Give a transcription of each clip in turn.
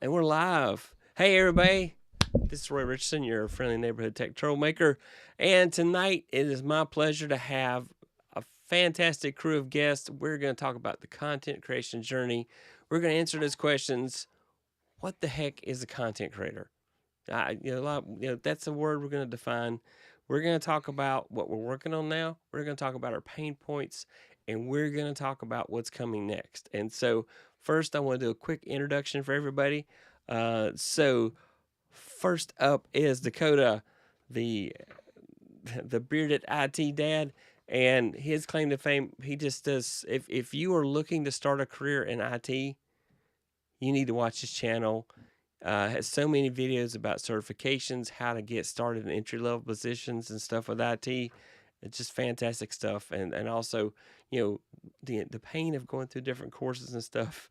And we're live. Hey, everybody. This is Roy Richardson, your friendly neighborhood tech troublemaker. And tonight, it is my pleasure to have a fantastic crew of guests. We're going to talk about the content creation journey. We're going to answer those questions. What the heck is a content creator? That's a word we're going to define. We're going to talk about what we're working on now. We're going to talk about our pain points, and we're going to talk about what's coming next. And so, first, I want to do a quick introduction for everybody. So, first up is Dakota, the the bearded IT dad, and his claim to fame. He just does. If you are looking to start a career in IT, you need to watch his channel. Has so many videos about certifications, how to get started in entry level positions and stuff with IT. It's just fantastic stuff, and also the pain of going through different courses and stuff.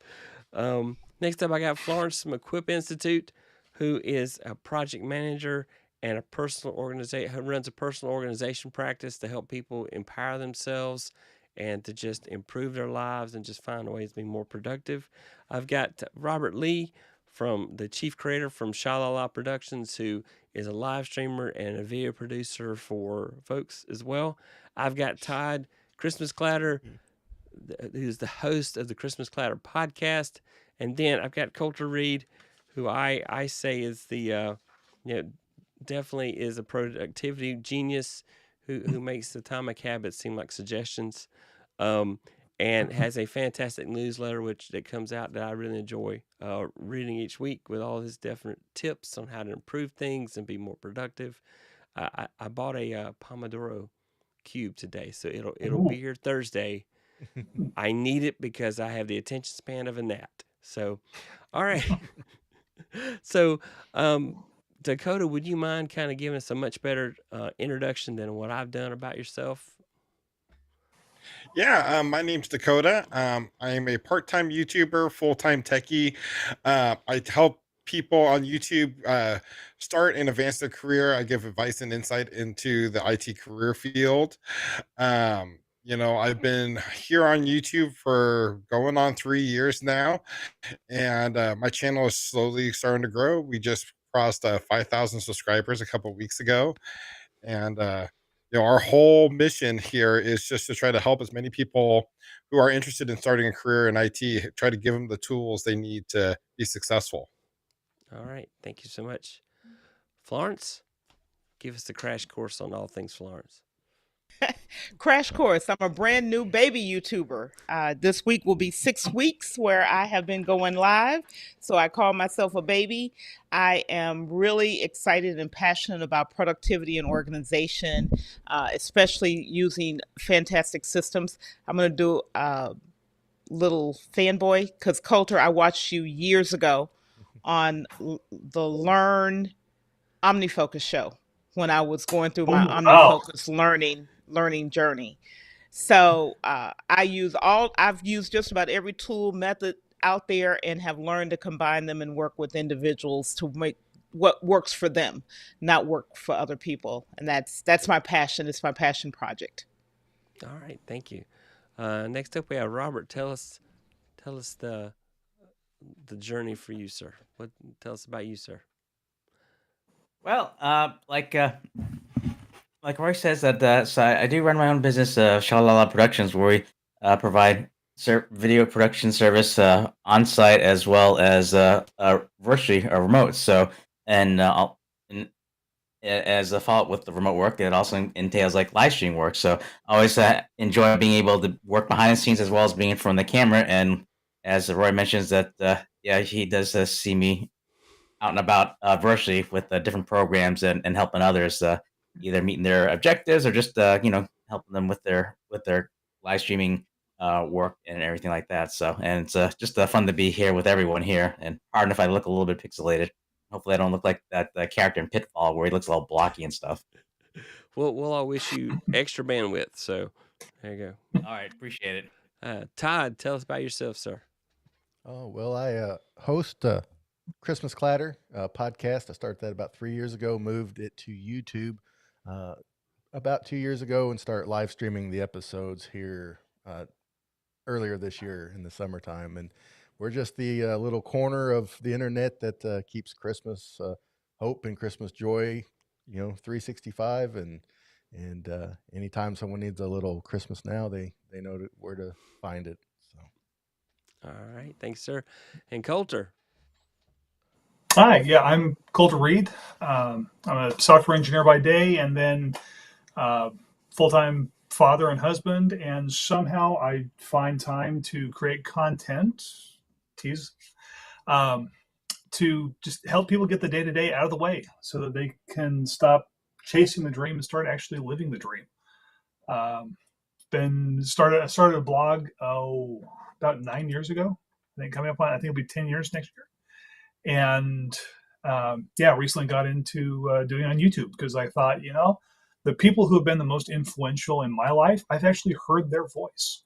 Next up, I got Florence from Equip Institute, who is a project manager and a personal organization who runs a personal organization practice to help people empower themselves and to just improve their lives and just find ways to be more productive. I've got Robert Lee, from the chief creator from Sha La La Productions, who is a live streamer and a video producer for folks as well. I've got Todd, Christmas Clatter, who's the host of the Christmas Clatter podcast. And then I've got Colter Reed, who I say is the, definitely is a productivity genius who makes the Atomic Habits seem like suggestions. And has a fantastic newsletter that comes out that I really enjoy reading each week with all his different tips on how to improve things and be more productive. I bought a Pomodoro cube today, so it'll be here Thursday. I need it because I have the attention span of a gnat. So, all right. So, Dakota, would you mind kind of giving us a much better introduction than what I've done about yourself? Yeah, my name's Dakota. I am a part-time YouTuber, full-time techie. I help people on YouTube start and advance their career. I give advice and insight into the IT career field. I've been here on YouTube for going on 3 years now, and my channel is slowly starting to grow. We just crossed 5,000 subscribers a couple weeks ago, and our whole mission here is just to try to help as many people who are interested in starting a career in IT, try to give them the tools they need to be successful. All right. Thank you so much. Florence, give us the crash course on all things Florence. Crash course. I'm a brand new baby YouTuber. This week will be 6 weeks where I have been going live. So I call myself a baby. I am really excited and passionate about productivity and organization, especially using fantastic systems. I'm going to do a little fanboy because Colter, I watched you years ago on the Learn OmniFocus show when I was going through my Oh, OmniFocus learning journey. I've used just about every tool method out there and have learned to combine them and work with individuals to make what works for them, not work for other people. And that's my passion. It's my passion project. All right, thank you. Next up, we have Robert. Tell us the journey for you, sir. Tell us about you, sir. well, like Roy says that so I do run my own business, Sha La La Productions, where we provide video production service on site as well as virtually or remote. So and as a follow up with the remote work, it also entails like live stream work. So I always enjoy being able to work behind the scenes as well as being in front of the camera. And as Roy mentions that, yeah, he does see me out and about virtually with different programs and helping others either meeting their objectives or just helping them with their live streaming work and everything like that. So and it's just fun to be here with everyone here. And pardon if I look a little bit pixelated. Hopefully, I don't look like that character in Pitfall where he looks all blocky and stuff. We'll all wish you extra bandwidth. So there you go. All right, appreciate it. Todd, tell us about yourself, sir. Oh, well, I host Christmas Clatter podcast. I started that about 3 years ago, moved it to YouTube uh, about 2 years ago, and start live streaming the episodes here earlier this year in the summertime. And we're just the little corner of the internet that keeps Christmas hope and Christmas joy, 365. And anytime someone needs a little Christmas now, they know where to find it. So. All right. Thanks, sir. And Colter. Hi, yeah, I'm Colter Reed. I'm a software engineer by day, and then full-time father and husband. And somehow I find time to create content, tease, um, to just help people get the day-to-day out of the way, so that they can stop chasing the dream and start actually living the dream. I started a blog about 9 years ago. I think I think it'll be 10 years next year. And recently got into doing it on YouTube, because I thought, the people who have been the most influential in my life, I've actually heard their voice.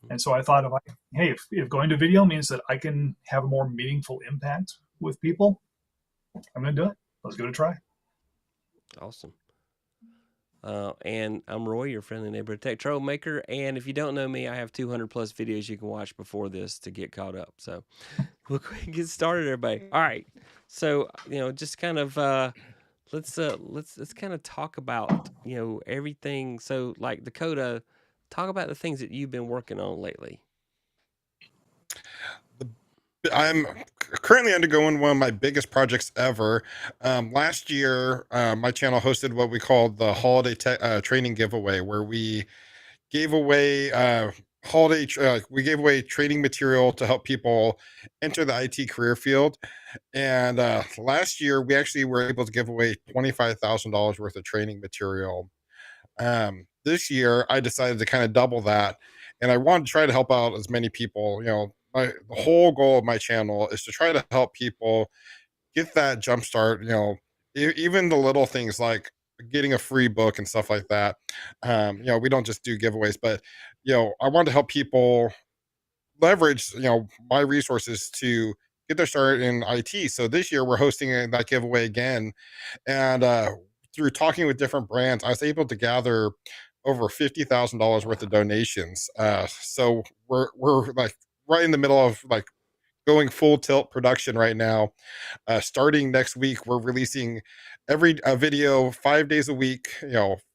And so I thought, if going to video means that I can have a more meaningful impact with people, I'm going to do it. Let's give it a try. Awesome. And I'm Roy, your friendly neighborhood tech troublemaker. And if you don't know me, I have 200 plus videos you can watch before this to get caught up. So we'll get started, everybody. All right. So, just kind of, let's kind of talk about, everything. So like Dakota, talk about the things that you've been working on lately. I'm currently undergoing one of my biggest projects ever. Last year, my channel hosted what we called the holiday training giveaway, where we gave away we gave away training material to help people enter the IT career field. And last year, we actually were able to give away $25,000 worth of training material. This year, I decided to kind of double that, and I wanted to try to help out as many people. The whole goal of my channel is to try to help people get that jump start. Even the little things like getting a free book and stuff like that. We don't just do giveaways, but I want to help people leverage my resources to get their start in IT. So this year we're hosting that giveaway again, and through talking with different brands, I was able to gather over $50,000 worth of donations. So we're like right in the middle of like going full tilt production right now. Starting next week, we're releasing every video 5 days a week.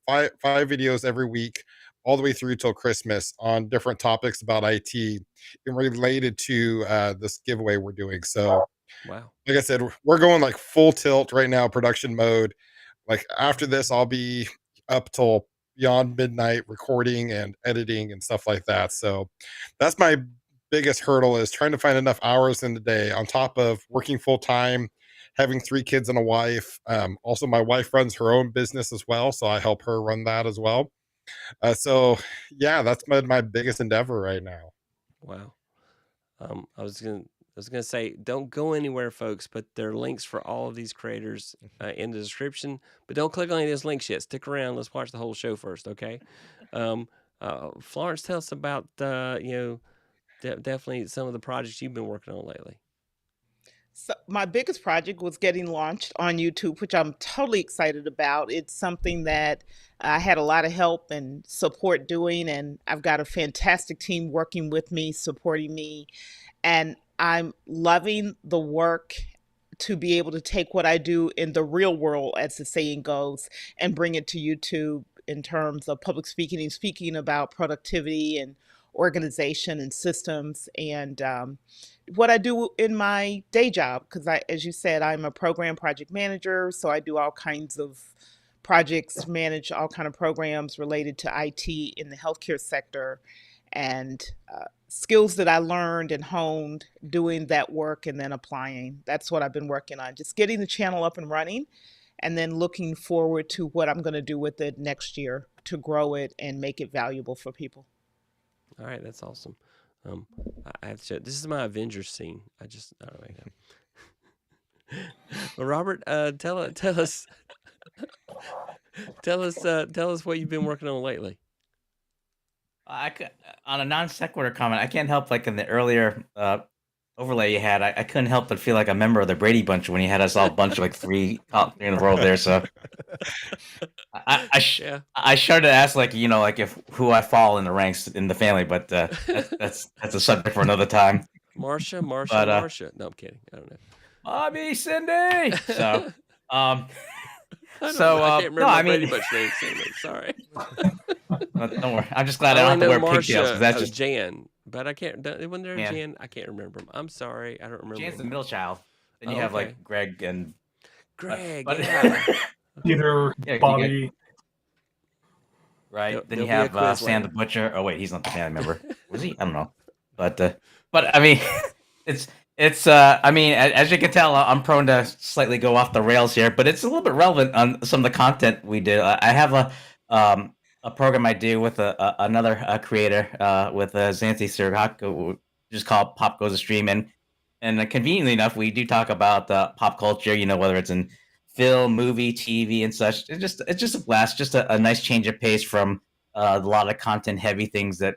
Five videos every week, all the way through till Christmas, on different topics about IT and related to this giveaway we're doing. So, Wow. like I said, we're going like full tilt right now, production mode. Like after this, I'll be up till beyond midnight recording and editing and stuff like that. So that's my biggest hurdle, is trying to find enough hours in the day, on top of working full time, having 3 kids and a wife. Also, my wife runs her own business as well, so I help her run that as well. So yeah, that's my biggest endeavor right now. Wow. I was gonna say, don't go anywhere, folks. But there are links for all of these creators in the description. But don't click on any of those links yet. Stick around. Let's watch the whole show first, okay? Florence, tell us about definitely some of the projects you've been working on lately. So my biggest project was getting launched on YouTube, which I'm totally excited about. It's something that I had a lot of help and support doing, and I've got a fantastic team working with me, supporting me, and I'm loving the work to be able to take what I do in the real world, as the saying goes, and bring it to YouTube in terms of public speaking and speaking about productivity and organization and systems, and what I do in my day job, because as you said, I'm a program project manager, so I do all kinds of projects, manage all kind of programs related to IT in the healthcare sector, and skills that I learned and honed doing that work and then applying. That's what I've been working on, just getting the channel up and running, and then looking forward to what I'm going to do with it next year to grow it and make it valuable for people. All right, that's awesome. I have to show. This is my Avengers scene. I don't know. Well, Robert, tell us what you've been working on lately. On a non sequitur comment, I can't help, like in the earlier overlay you had, I couldn't help but feel like a member of the Brady Bunch when you had us all bunch of like three in the world there. So I started to ask, like, like if who I fall in the ranks in the family, but that's a subject for another time. Marsha. No, I'm kidding. I don't know. Mommy, Cindy. So, I can't remember no, my I Brady mean, Bunch name. Cindy. Sorry. don't worry. I'm just glad I I don't only have to know wear pigtails because Marsha. that's just Jan, but I can't. When they're man. Jan, I can't remember them. I'm sorry. I don't remember. Jan's the them. middle child. Then you Oh, have okay. like Greg and Greg. but Yeah. Either yeah, you get, Bobby. right. Then There'll you be a have quiz Sam later. the Butcher. Oh wait, he's not the family member. Was he? I don't know. But I mean, it's I mean, as you can tell, I'm prone to slightly go off the rails here, but it's a little bit relevant on some of the content we do. I have a program I do with another creator with Zanthi Sirhak, just called Pop Goes a Stream, and conveniently enough, we do talk about pop culture. You know, whether it's in film, movie, TV, and such. It's just a blast, just a nice change of pace from a lot of content heavy things that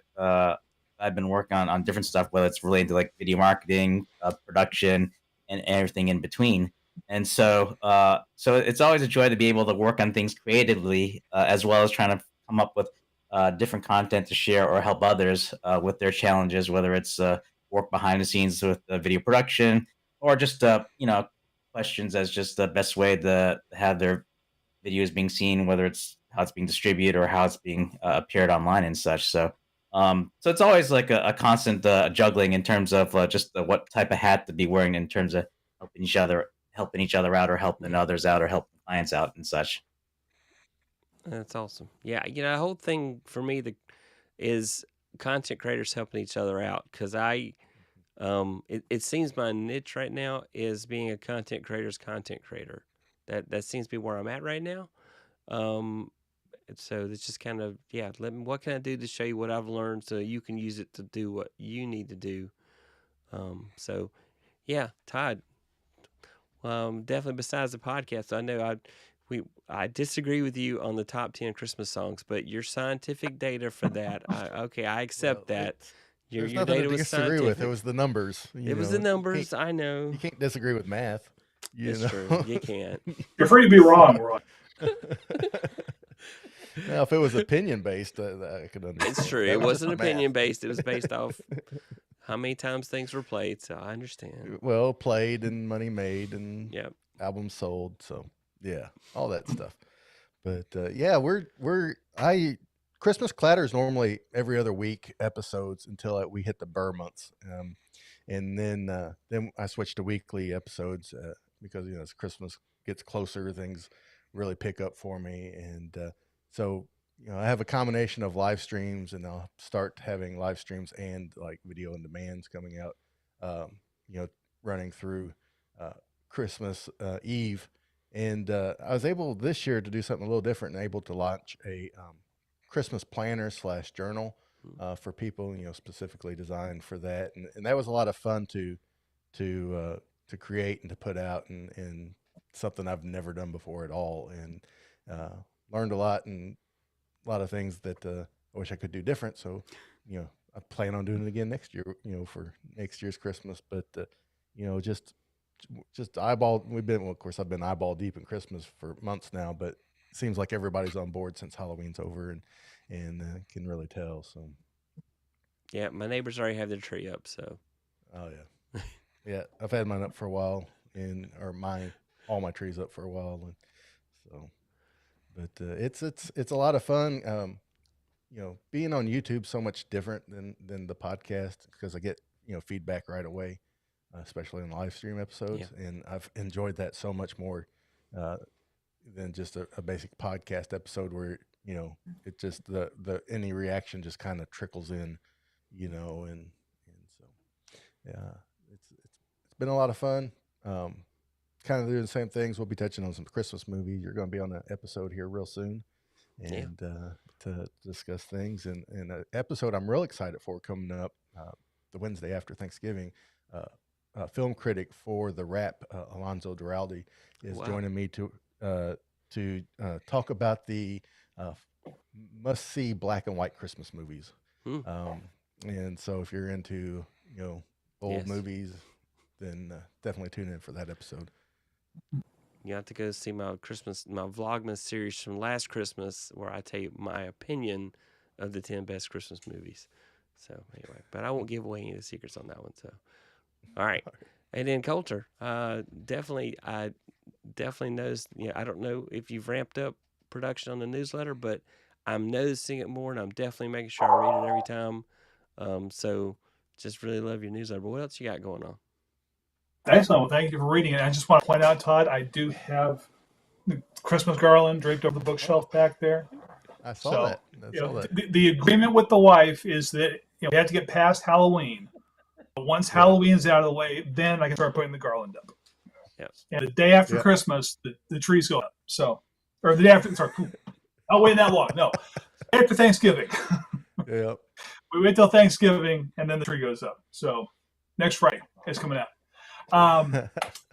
I've been working on different stuff, whether it's related to like video marketing, production, and everything in between. And so it's always a joy to be able to work on things creatively, as well as trying to come up with different content to share or help others with their challenges, whether it's work behind the scenes with video production or just questions as just the best way to have their videos being seen, whether it's how it's being distributed or how it's being appeared online and such. So it's always like a constant juggling in terms of just what type of hat to be wearing in terms of helping each other out, or helping others out, or helping clients out and such. That's awesome. Yeah, the whole thing for me is content creators helping each other out, because it seems my niche right now is being a content creator. That seems to be where I'm at right now. So it's just kind of, what can I do to show you what I've learned so you can use it to do what you need to do. So yeah, Todd. Definitely besides the podcast, I know I disagree with you on the top 10 Christmas songs, but your scientific data for that, I accept that. Your There's nothing data to was disagree with. scientific. It was the numbers. It was the numbers. I know. You can't disagree with math. It's true. You can't. You're free to be wrong, Roy. Now, if it was opinion based, I could understand. It's true. That It was wasn't just opinion math. based. It was based off how many times things were played. So I understand. Well, played and money made and Yep. albums sold. So yeah, all that stuff. But Christmas Clatter is normally every other week episodes until we hit the Burr months, and then I switched to weekly episodes because as Christmas gets closer, things really pick up for me, and so I have a combination of live streams, and I'll start having live streams and like video on demands coming out, running through Christmas Eve. And I was able this year to do something a little different and able to launch a Christmas planner / journal for people, specifically designed for that. And that was a lot of fun to create and to put out, and something I've never done before at all. And learned a lot, and a lot of things that I wish I could do different. So, I plan on doing it again next year, for next year's Christmas. But, just eyeball. Of course, I've been eyeball deep in Christmas for months now, but it seems like everybody's on board since Halloween's over, and can really tell. So, Yeah, my neighbors already have their tree up. So. oh yeah, yeah. I've had mine up for a while, all my trees up for a while, and so. But it's a lot of fun. Being on YouTube so much different than the podcast, because I get feedback right away. Especially in live stream episodes, and I've enjoyed that so much more than just a basic podcast episode where it just the any reaction just kind of trickles in, and so yeah, it's been a lot of fun. Kind of doing the same things. We'll be touching on some Christmas movies. You're going to be on an episode here real soon, and to discuss things, and an episode I'm real excited for coming up the Wednesday after Thanksgiving. Film critic for The Wrap, Alonzo Duralde, is joining me to talk about the must-see black and white Christmas movies. And so, if you're into old movies, then definitely tune in for that episode. You have to go see my Vlogmas series from last Christmas, where I tell you my opinion of the 10 best Christmas movies. So anyway, but I won't give away any of the secrets on that one. So. All right. And then Colter, definitely, I definitely knows. I don't know if you've ramped up production on the newsletter, but I'm noticing it more, and I'm definitely making sure I read it every time. So just really love your newsletter. But what else you got going on? Excellent. Well, thank you for reading it. I just want to point out, Todd, I do have the Christmas garland draped over the bookshelf back there. I saw So, that. I saw that. the agreement with the wife is that we have to get past Halloween. But once Halloween's out of the way, then I can start putting the garland up. Yes. And the day after Christmas, the trees go up. So, or the day after, sorry, I'll wait that long. No, after Thanksgiving. Yeah. We wait till Thanksgiving, and then the tree goes up. So, next Friday, it's coming out.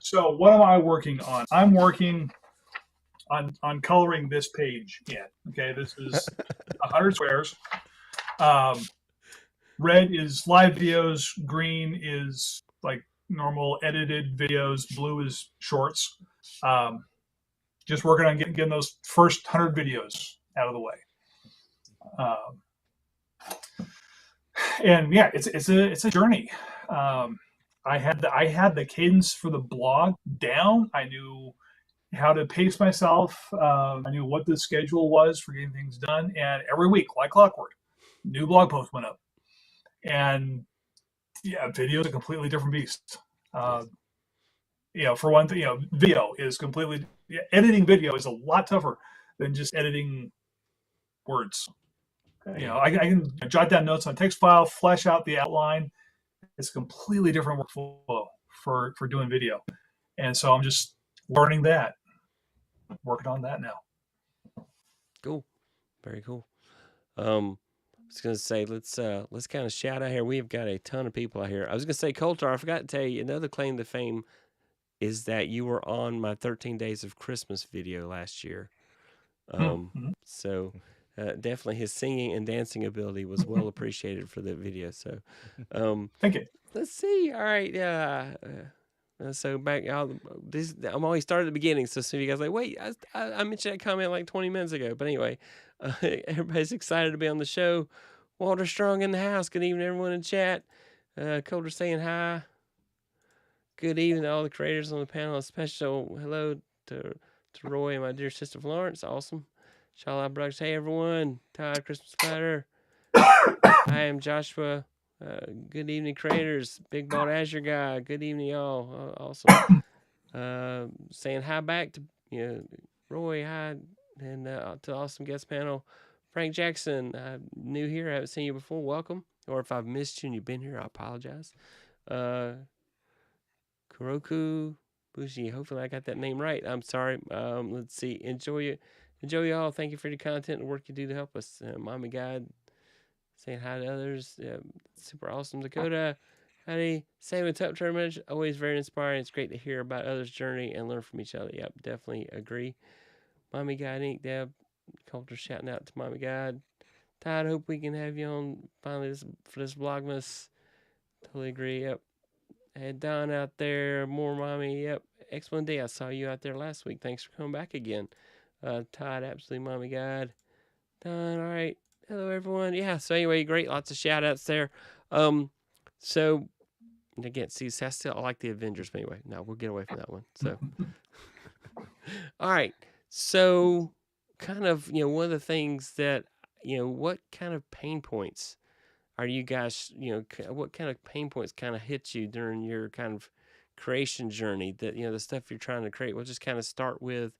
So, what am I working on? I'm working on coloring this page in. Okay, this is 100 squares. Red is live videos. Green is like normal edited videos. Blue is shorts. Just working on getting those first 100 videos out of the way. And yeah, it's a journey. I had the cadence for the blog down. I knew how to pace myself. I knew what the schedule was for getting things done. And every week, like clockwork, new blog post went up. And yeah, video is a completely different beast. For one thing, video is completely editing video is a lot tougher than just editing words. I can jot down notes on a text file, flesh out the outline. It's a completely different workflow for doing video. And so I'm just learning that, working on that now. Cool. Very cool. I was gonna say let's kind of shout out here. We've got a ton of people out here. I was gonna say, Colter, I forgot to tell you another claim to fame is that you were on my 13 Days of Christmas video last year. So definitely his singing and dancing ability was well appreciated for that video. So thank you. Let's see. All right. So back out. I'm always starting at the beginning. So some of you guys are like, wait, I mentioned that comment like 20 minutes ago. But anyway, everybody's excited to be on the show. Walter Strong in the house. Good evening, everyone in chat. Colter saying hi. Good evening to all the creators on the panel. A special hello to Roy and my dear sister Florence. Awesome. Sha La La Productions. Hey everyone. Todd, Christmas Clatter. I am Joshua. Good evening, creators. Big Bald Azure guy. Good evening, y'all. Awesome. Saying hi back to Roy. Hi, and to the awesome guest panel, Frank Jackson. New here. I haven't seen you before. Welcome. Or if I've missed you and you've been here, I apologize. Kuroku Bushi. Hopefully I got that name right. I'm sorry. Let's see. Enjoy y'all. Thank you for the content and work you do to help us. Mommy Guide. Saying hi to others. Super awesome. Dakota. Howdy. Same with Top Tournament. Always very inspiring. It's great to hear about others' journey and learn from each other. Yep, definitely agree. Mommy Guide Inc. Deb. Colter shouting out to Mommy Guide. Todd, hope we can have you on finally for this Vlogmas. Totally agree. Yep. Had Don out there. More Mommy. Yep. Excellent day. I saw you out there last week. Thanks for coming back again. Todd, absolutely Mommy Guide. Don, all right. Hello, everyone. Yeah, so anyway, great. Lots of shout-outs there. So, again, see, I like the Avengers, but anyway, no, we'll get away from that one. So, all right. So, kind of, one of the things that, what kind of pain points are you guys, what kind of pain points kind of hit you during your kind of creation journey that, the stuff you're trying to create? We'll just kind of start with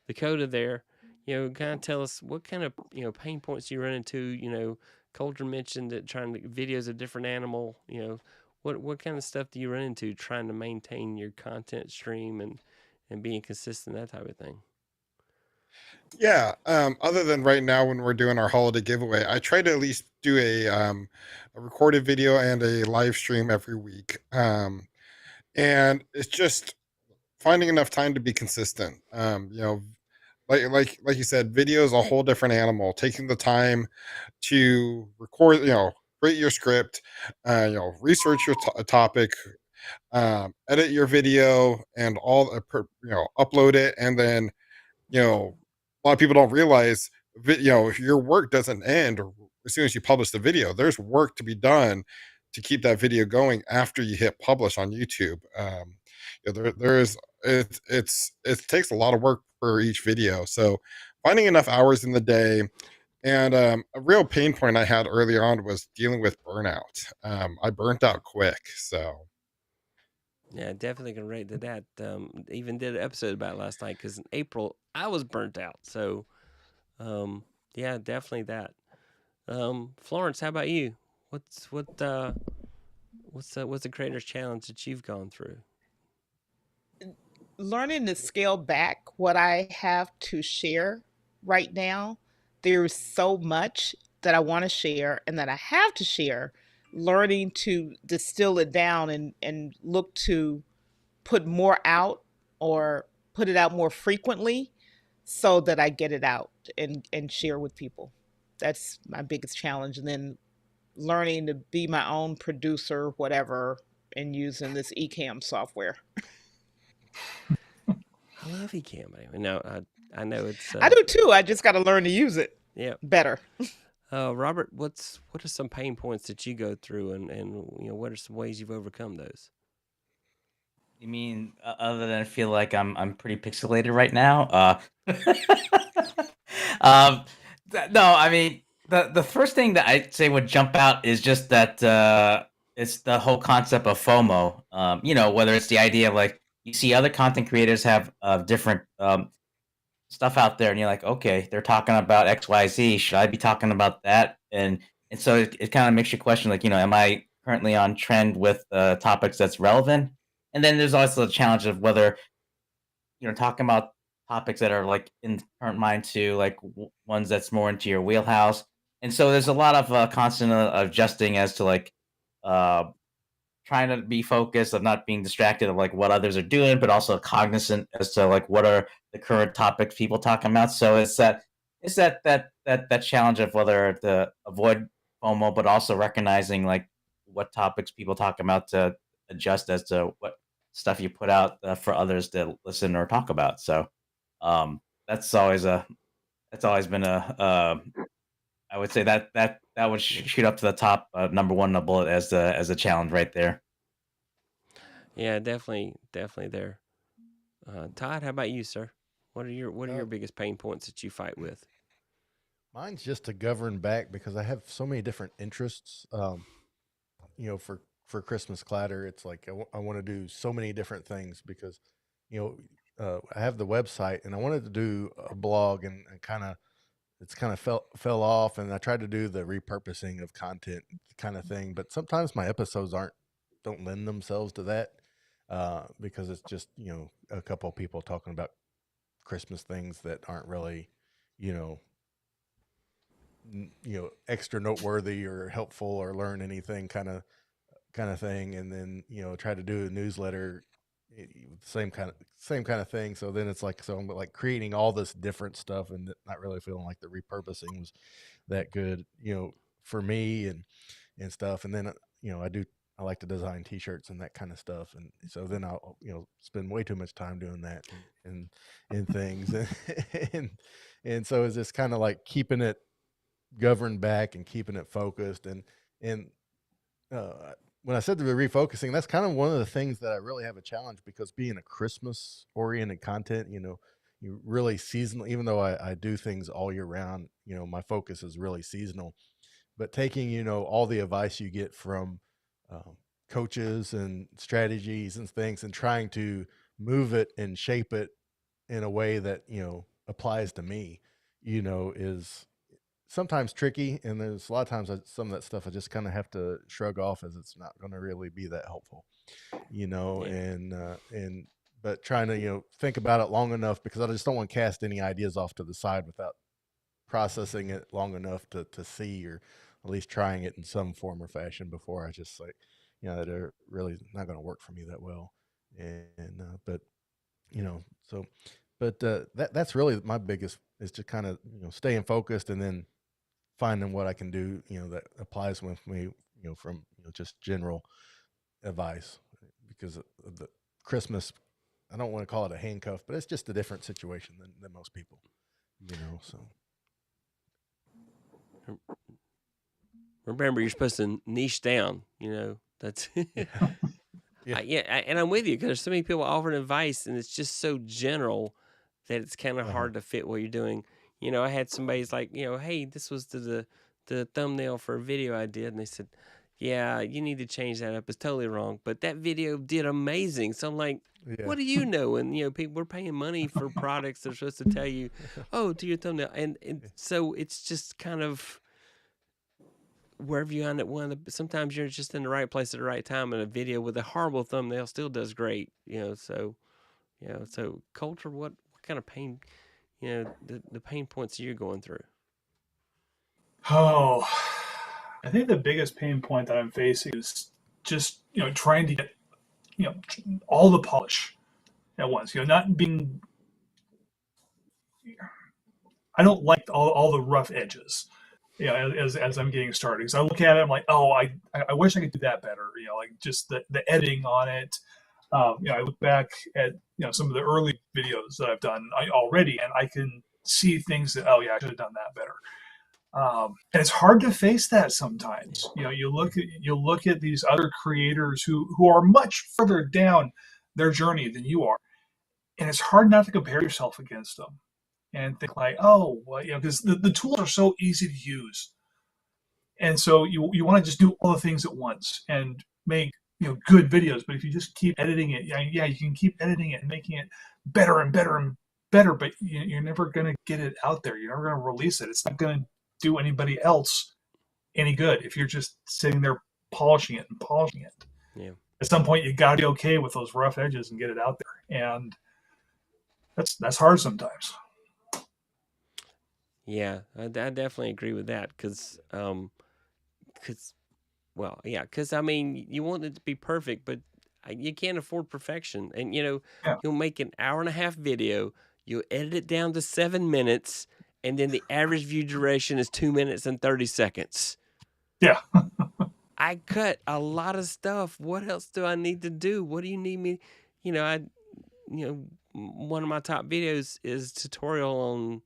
the coda there. Kind of tell us what kind of, pain points you run into. Colter mentioned that trying to videos a different animal, what kind of stuff do you run into trying to maintain your content stream and being consistent, that type of thing? Yeah. Other than right now when we're doing our holiday giveaway, I try to at least do a recorded video and a live stream every week. And it's just finding enough time to be consistent. Like you said, video is a whole different animal. Taking the time to record, create your script, research your topic, edit your video, and upload it, and then a lot of people don't realize, if your work doesn't end as soon as you publish the video. There's work to be done to keep that video going after you hit publish on YouTube. There is it takes a lot of work for each video. So finding enough hours in the day, and a real pain point I had early on was dealing with burnout. I burnt out quick, so Yeah, definitely can relate to that. Even did an episode about it last night because in April I was burnt out. So, yeah, definitely that. Florence, how about you? What's the creator's challenge that you've gone through? Learning to scale back what I have to share right now. There's so much that I want to share and that I have to share. Learning to distill it down and look to put more out or put it out more frequently so that I get it out and share with people. That's my biggest challenge. And then learning to be my own producer, whatever, and using this Ecamm software. I love Ecamm. Anyway, no, I know it's. I do too. I just got to learn to use it Yeah. better. Robert, what are some pain points that you go through, and what are some ways you've overcome those? You mean other than I feel like I'm pretty pixelated right now? No, I mean the first thing that I'd say would jump out is just that it's the whole concept of FOMO. Whether it's the idea of like you see other content creators have different stuff out there, and you're like, okay, they're talking about XYZ. Should I be talking about that? And so it kind of makes you question, like, am I currently on trend with topics that's relevant? And then there's also the challenge of whether talking about topics that are like in current mind too, like ones that's more into your wheelhouse. And so there's a lot of constant adjusting as to like uh, trying to be focused of not being distracted of like what others are doing, but also cognizant as to like what are the current topics people talking about. So it's that challenge of whether to avoid FOMO, but also recognizing like what topics people talk about to adjust as to what stuff you put out for others to listen or talk about. So um, that's always been I would say that would shoot up to the top, number one in the bullet as a challenge right there. Yeah, definitely there. Todd, how about you, sir? What are your biggest pain points that you fight with? Mine's just to govern back because I have so many different interests. For Christmas Clatter, it's like I want to do so many different things because, I have the website and I wanted to do a blog and it's kind of fell off, and I tried to do the repurposing of content kind of thing, but sometimes my episodes don't lend themselves to that because it's just a couple of people talking about Christmas things that aren't really you know extra noteworthy or helpful or learn anything kind of thing, and then try to do a newsletter same kind of thing. So then it's like, so I'm like creating all this different stuff and not really feeling like the repurposing was that good for me and stuff. And then I like to design t-shirts and that kind of stuff, and so then I'll spend way too much time doing that and things and and so it's just kind of like keeping it governed back and keeping it focused. And when I said the refocusing, that's kind of one of the things that I really have a challenge, because being a Christmas oriented content, you really seasonal, even though I do things all year round, my focus is really seasonal. But taking, all the advice you get from coaches and strategies and things and trying to move it and shape it in a way that, applies to me, is sometimes tricky. And there's a lot of times some of that stuff I just kind of have to shrug off as it's not going to really be that helpful, Yeah. and but trying to, think about it long enough, because I just don't want to cast any ideas off to the side without processing it long enough to see, or at least trying it in some form or fashion before I just like, they're really not going to work for me that well. And but so but that's really my biggest, is to kind of staying focused and then finding what I can do that applies with me, from just general advice, because of the Christmas, I don't want to call it a handcuff, but it's just a different situation than most people, so. Remember, you're supposed to niche down. That's Yeah. and I'm with you because there's so many people offering advice, and it's just so general that it's kind of hard to fit what you're doing. I had somebody's like, hey, this was the thumbnail for a video I did, and they said, yeah, you need to change that up. It's totally wrong, but that video did amazing. So I'm like, Yeah. what do you know? And people, we're paying money for products that are supposed to tell you, oh, do your thumbnail, and so it's just kind of wherever you end up. Sometimes you're just in the right place at the right time, and a video with a horrible thumbnail still does great. So Colter, what kind of pain, the pain points you're going through? Oh, I think the biggest pain point that I'm facing is just trying to get all the polish at once. Not being. I don't like all the rough edges. As I'm getting started, because I look at it, I'm like, oh, I wish I could do that better. Like just the editing on it. I look back at some of the early videos that I've done already, and I can see things that, oh yeah, I should have done that better. And it's hard to face that sometimes. You look at these other creators who are much further down their journey than you are, and it's hard not to compare yourself against them and think like, oh, well, because the tools are so easy to use, and so you want to just do all the things at once and make good videos. But if you just keep editing it, yeah, you can keep editing it and making it better and better and better, but you're never going to get it out there. You're never going to release it. It's not going to do anybody else any good if you're just sitting there polishing it and polishing it. Yeah. At some point, you got to be okay with those rough edges and get it out there, and that's hard sometimes. Yeah, I definitely agree with that because I mean, you want it to be perfect, but you can't afford perfection. And you'll make an hour and a half video, you'll edit it down to 7 minutes, and then the average view duration is 2 minutes and 30 seconds. Yeah. I cut a lot of stuff. What else do I need to do? What do you need me? One of my top videos is tutorial on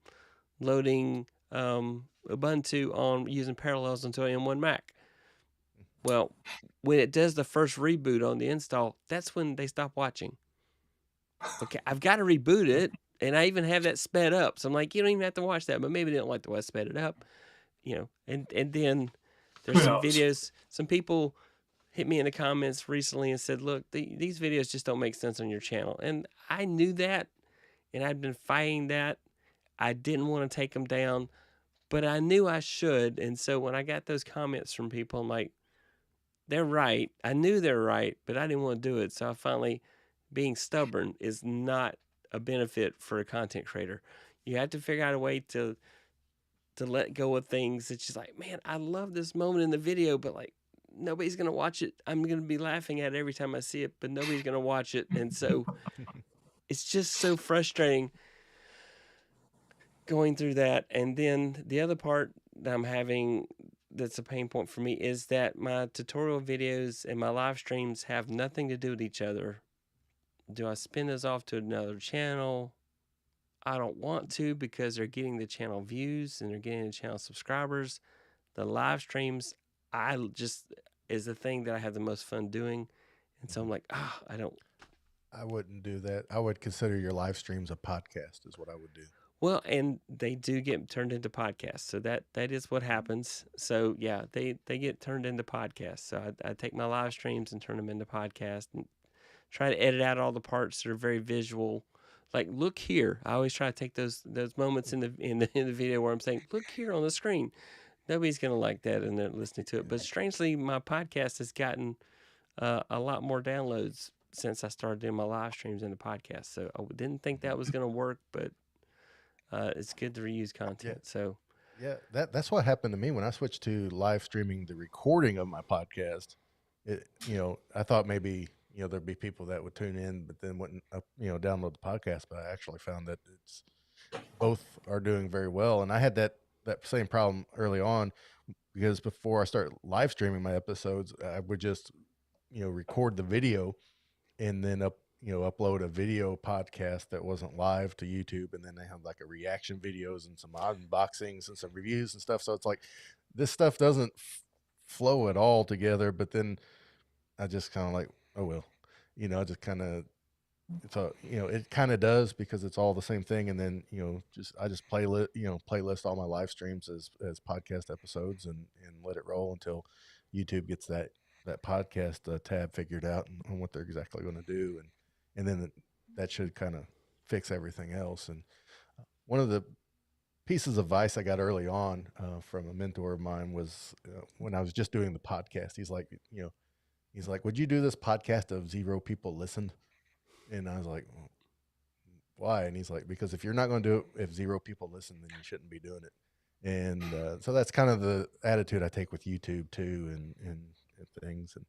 loading Ubuntu on using Parallels onto an M1 Mac. Well, when it does the first reboot on the install, that's when they stop watching. Okay, I've got to reboot it, and I even have that sped up. So I'm like, you don't even have to watch that, but maybe they don't like the way I sped it up. And then there's some videos, some people hit me in the comments recently and said, look, these videos just don't make sense on your channel. And I knew that, and I'd been fighting that. I didn't want to take them down, but I knew I should. And so when I got those comments from people, I'm like, they're right. I knew they're right, but I didn't want to do it. So I finally, being stubborn is not a benefit for a content creator. You have to figure out a way to let go of things. It's just like, man, I love this moment in the video, but like nobody's going to watch it. I'm going to be laughing at it every time I see it, but nobody's going to watch it. And so it's just so frustrating going through that. And then the other part that I'm having that's a pain point for me is that my tutorial videos and my live streams have nothing to do with each other. Do I spin those off to another channel? I don't want to, because they're getting the channel views and they're getting the channel subscribers. The live streams, is the thing that I have the most fun doing. And so I'm like, I wouldn't do that. I would consider your live streams a podcast is what I would do. Well, and they do get turned into podcasts. So that is what happens. So yeah, they get turned into podcasts. So I take my live streams and turn them into podcasts and try to edit out all the parts that are very visual. Like, look here. I always try to take those moments in the video where I'm saying, look here on the screen. Nobody's going to like that and they're listening to it. But strangely, my podcast has gotten a lot more downloads since I started doing my live streams in the podcast. So I didn't think that was going to work, but it's good to reuse content. Yeah. So yeah, that's what happened to me when I switched to live streaming the recording of my podcast. I thought maybe there'd be people that would tune in, but then wouldn't download the podcast. But I actually found that it's both are doing very well, and I had that same problem early on, because before I start live streaming my episodes, I would just record the video and then upload a video podcast that wasn't live to YouTube, and then they have like a reaction videos and some unboxings and some reviews and stuff. So it's like this stuff doesn't flow at all together. But then I just kind of like, oh well, I just kind of, it kind of does, because it's all the same thing. And then, I just playlist all my live streams as podcast episodes, and let it roll until YouTube gets that podcast tab figured out on what they're exactly going to do. And then that should kind of fix everything else. And one of the pieces of advice I got early on from a mentor of mine was when I was just doing the podcast. He's like, would you do this podcast if 0 people listened? And I was like, well, why? And he's like, because if you're not going to do it if 0 people listen, then you shouldn't be doing it. And so that's kind of the attitude I take with YouTube too, and things. And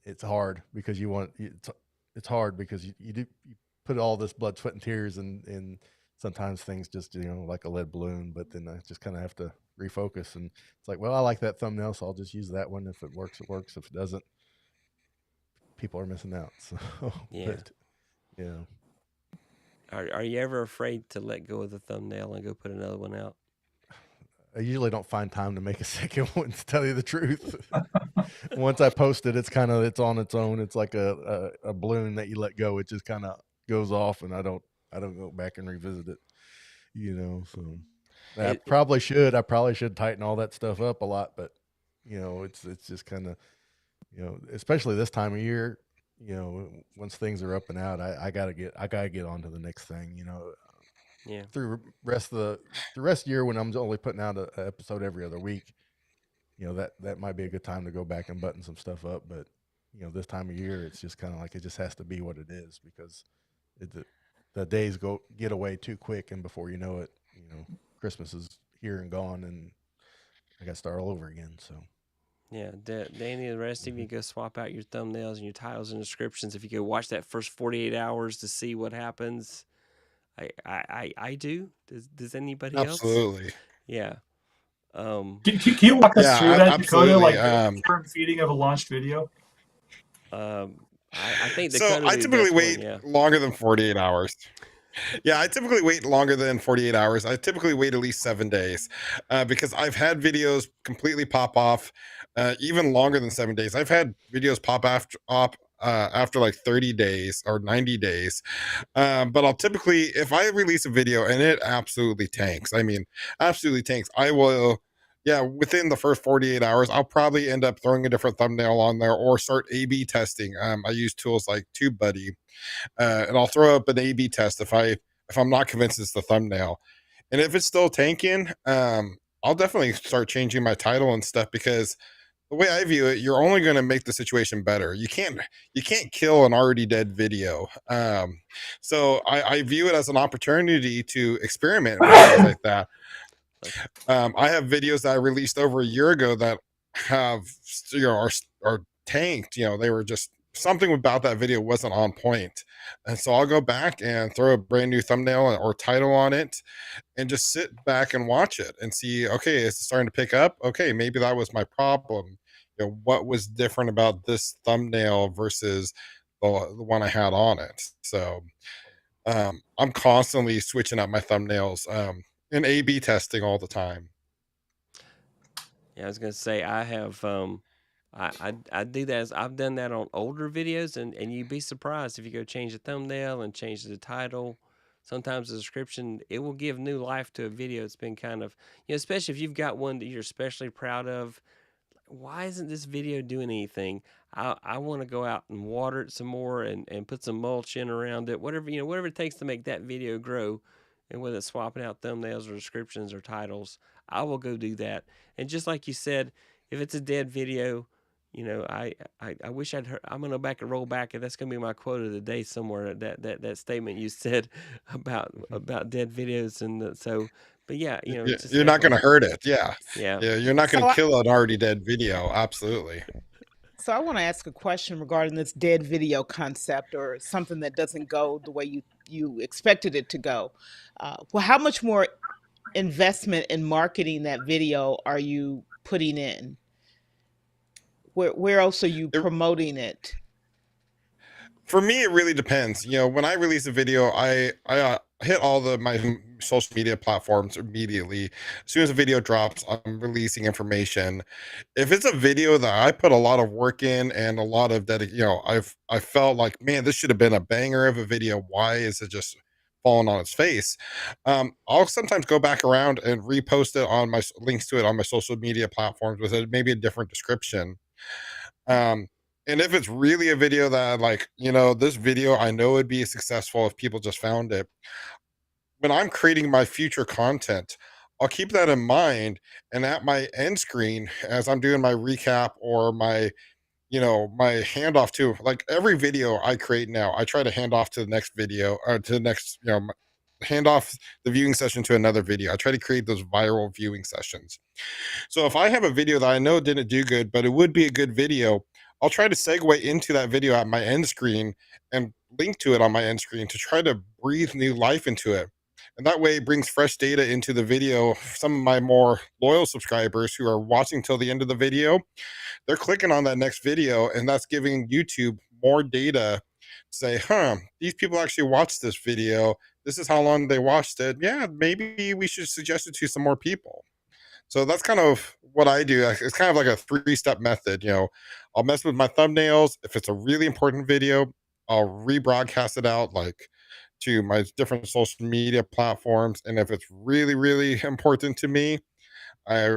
it's hard because it's hard because you put all this blood, sweat, and tears, and sometimes things just, like a lead balloon. But then I just kind of have to refocus. And it's like, well, I like that thumbnail, so I'll just use that one. If it works, it works. If it doesn't, people are missing out. So Yeah. But, Are you ever afraid to let go of the thumbnail and go put another one out? I usually don't find time to make a second one, to tell you the truth. Once I post it, it's on its own. It's like a balloon that you let go. It just kind of goes off, and I don't go back and revisit it. So I probably should tighten all that stuff up a lot, but it's just kind of, especially this time of year, once things are up and out, I gotta get on to the next thing. Yeah. Through the rest of the year, when I'm only putting out an episode every other week, that might be a good time to go back and button some stuff up. But this time of year, it's just kind of like, it just has to be what it is, because the days get away too quick, and before you know it, Christmas is here and gone, and I got to start all over again. So. Yeah, Danny, the rest of you go swap out your thumbnails and your titles and descriptions. If you go watch that first 48 hours to see what happens, I do. Does anybody else? Absolutely. Yeah. Can you walk us through that, Dakota? Absolutely. Like the term feeding of a launched video? I think So Dakota I typically wait yeah. longer than 48 hours. Yeah, I typically wait longer than 48 hours. I typically wait at least 7 days because I've had videos completely pop off even longer than 7 days. I've had videos pop after like 30 days or 90 days. But I'll typically, if I release a video and it absolutely tanks, absolutely tanks, I will, within the first 48 hours, I'll probably end up throwing a different thumbnail on there or start A/B testing. I use tools like TubeBuddy. And I'll throw up an A/B test if I'm not convinced it's the thumbnail, and if it's still tanking, I'll definitely start changing my title and stuff, because the way I view it, you're only going to make the situation better. You can't kill an already dead video. So I view it as an opportunity to experiment with things like that. I have videos that I released over a year ago that have are tanked. They were just, something about that video wasn't on point, and so I'll go back and throw a brand new thumbnail or title on it and just sit back and watch it and see, okay, is it starting to pick up? Okay, maybe that was my problem. What was different about this thumbnail versus the one I had on it? So I'm constantly switching up my thumbnails and A/B testing all the time. Yeah, I was gonna say I have I do that. I've done that on older videos, and you'd be surprised if you go change the thumbnail and change the title. Sometimes the description, it will give new life to a video. It's been kind of, especially if you've got one that you're especially proud of. Why isn't this video doing anything? I want to go out and water it some more and put some mulch in around it. Whatever it takes to make that video grow. And whether it's swapping out thumbnails or descriptions or titles, I will go do that. And just like you said, if it's a dead video, I wish I'd heard. I'm gonna roll back, and that's gonna be my quote of the day somewhere. That statement you said about dead videos, and so. But yeah, you're not gonna hurt it. Yeah. Yeah. You're not gonna kill an already dead video. Absolutely. So I want to ask a question regarding this dead video concept, or something that doesn't go the way you expected it to go. Well, how much more investment in marketing that video are you putting in? Where else are you promoting it? For me, it really depends. When I release a video, I hit all my social media platforms immediately. As soon as a video drops, I'm releasing information. If it's a video that I put a lot of work in and a lot of I felt like, man, this should have been a banger of a video. Why is it just falling on its face? I'll sometimes go back around and repost it on my links to it on my social media platforms with maybe a different description. Um, and if it's really a video that like, this video I know would be successful if people just found it. When I'm creating my future content, I'll keep that in mind. And at my end screen, as I'm doing my recap or my handoff to, like, every video I create now, I try to hand off to the next video or to the next, hand off the viewing session to another video. I try to create those viral viewing sessions. So if I have a video that I know didn't do good, but it would be a good video, I'll try to segue into that video at my end screen and link to it on my end screen to try to breathe new life into it. And that way it brings fresh data into the video. Some of my more loyal subscribers who are watching till the end of the video, they're clicking on that next video, and that's giving YouTube more data to say, these people actually watched this video. This is how long they watched it. Yeah, maybe we should suggest it to some more people. So that's kind of what I do. It's kind of like a 3-step method. I'll mess with my thumbnails. If it's a really important video, I'll rebroadcast it out like to my different social media platforms. And if it's really, really important to me, as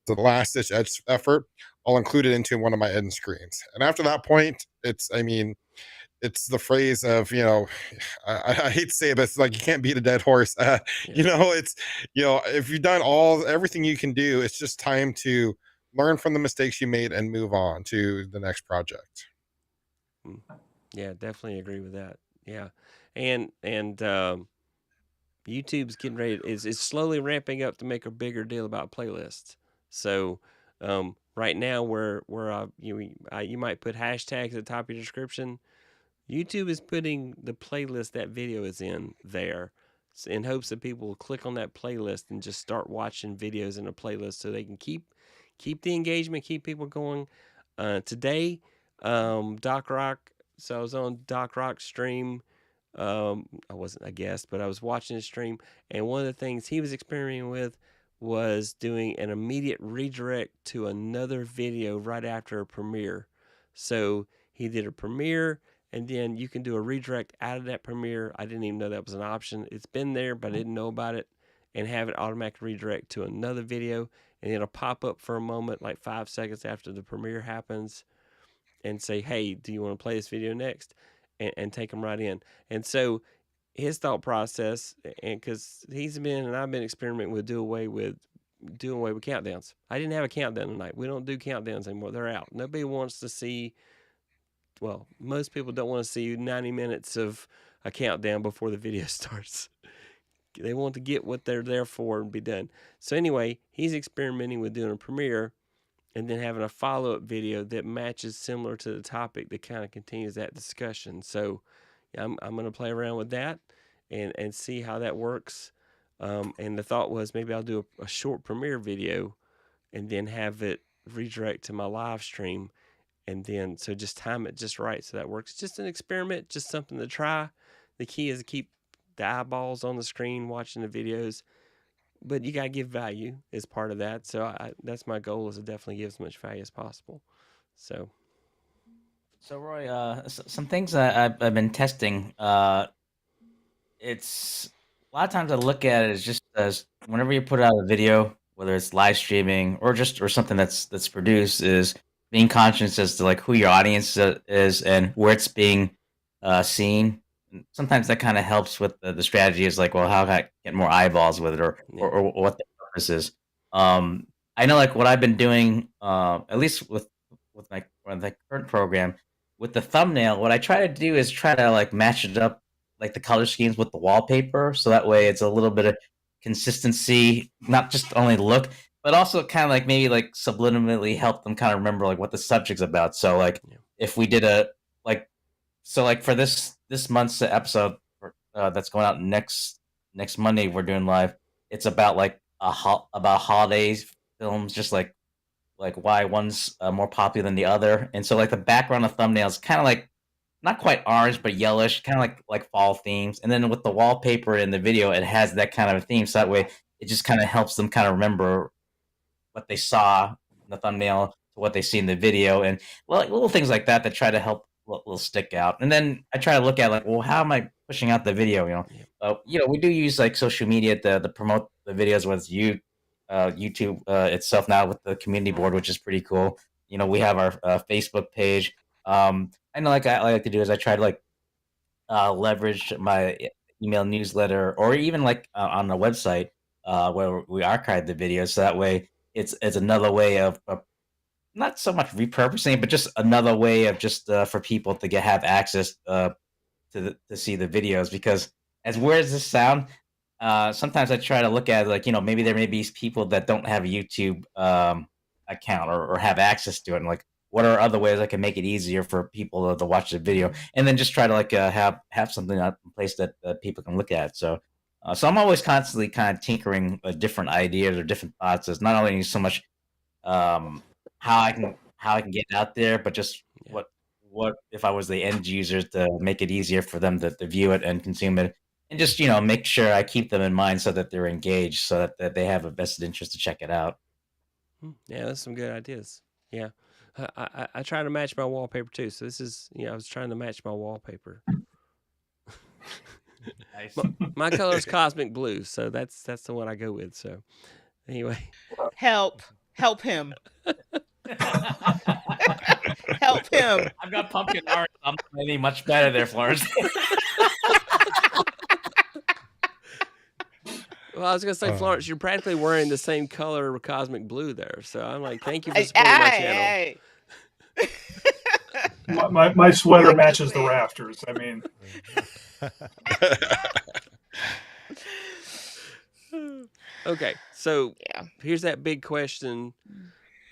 the last ditch effort, I'll include it into one of my end screens. And after that point, it's the phrase of, I hate to say it, but it's like you can't beat a dead horse. It's, if you've done everything you can do, it's just time to learn from the mistakes you made and move on to the next project. Yeah, definitely agree with that. Yeah. And YouTube's getting ready, is slowly ramping up to make a bigger deal about playlists. So right now where you might put hashtags at the top of your description, YouTube is putting the playlist that video is in there in hopes that people will click on that playlist and just start watching videos in a playlist so they can keep the engagement, keep people going. Today, Doc Rock, so I was on Doc Rock's stream. I wasn't a guest, but I was watching his stream, and one of the things he was experimenting with was doing an immediate redirect to another video right after a premiere. So he did a premiere, and then you can do a redirect out of that premiere. I didn't even know that was an option. It's been there, but I didn't know about it, and have it automatically redirect to another video, and it'll pop up for a moment, like 5 seconds after the premiere happens, and say, hey, do you want to play this video next? And take them right in. And so his thought process, and because I've been experimenting with doing away with countdowns. I didn't have a countdown tonight. We don't do countdowns anymore. They're out. Nobody wants to see, well, most people don't want to see 90 minutes of a countdown before the video starts. They want to get what they're there for and be done. So anyway, he's experimenting with doing a premiere and then having a follow-up video that matches similar to the topic that kind of continues that discussion. So I'm going to play around with that and see how that works. And the thought was maybe I'll do a short premiere video and then have it redirect to my live stream. And then, so just time it just right so that works. Just an experiment, just something to try. The key is to keep the eyeballs on the screen watching the videos. But you got to give value as part of that. So that's my goal, is to definitely give as much value as possible. So Roy, some things I've been testing. It's a lot of times I look at it as just as whenever you put out a video, whether it's live streaming or something that's produced, is being conscious as to like who your audience is and where it's being seen. Sometimes that kind of helps with the strategy, is like, well, how can I get more eyeballs with it, or what the purpose is. I know, like, what I've been doing, at least with my current program, with the thumbnail, what I try to do is try to like match it up, like the color schemes with the wallpaper, so that way it's a little bit of consistency, not just only look, but also kind of like maybe like subliminally help them kind of remember like what the subject's about. So like if we did for this month's episode that's going out next Monday, we're doing live. It's about like about holidays films, just like why one's more popular than the other, and so like the background of thumbnails kind of like not quite orange, but yellowish, kind of like fall themes. And then with the wallpaper in the video, it has that kind of a theme. So that way, it just kind of helps them kind of remember what they saw in the thumbnail to what they see in the video, and like little things like that that try to help will stick out. And then I try to look at like, well, how am I pushing out the video? We do use like social media to promote the videos with YouTube itself now with the community board, which is pretty cool. We have our Facebook page. I know, like I like to do is I try to like leverage my email newsletter, or even like on the website where we archive the videos. So that way, it's another way of not so much repurposing, but just another way of just for people to have access to see the videos. Because as weird as this sound, sometimes I try to look at like, maybe there may be people that don't have a YouTube account or have access to it, and like, what are other ways I can make it easier for people to watch the video, and then just try to like have something in place that people can look at. So I'm always constantly kind of tinkering with different ideas or different thoughts. It's not only so much how I can get it out there, but just what if I was the end user to make it easier for them to view it and consume it, and just make sure I keep them in mind so that they're engaged, so that they have a vested interest to check it out. Yeah, that's some good ideas. Yeah. I try to match my wallpaper too. So this is, I was trying to match my wallpaper. Nice. My color is cosmic blue, so that's the one I go with. So anyway, Help him. Help him. I've got pumpkin orange. I'm not any much better there, Florence. Well, I was gonna say, Florence, you're practically wearing the same color cosmic blue there. So I'm like, thank you for supporting my channel. My sweater matches the rafters. I mean, okay, so here's that big question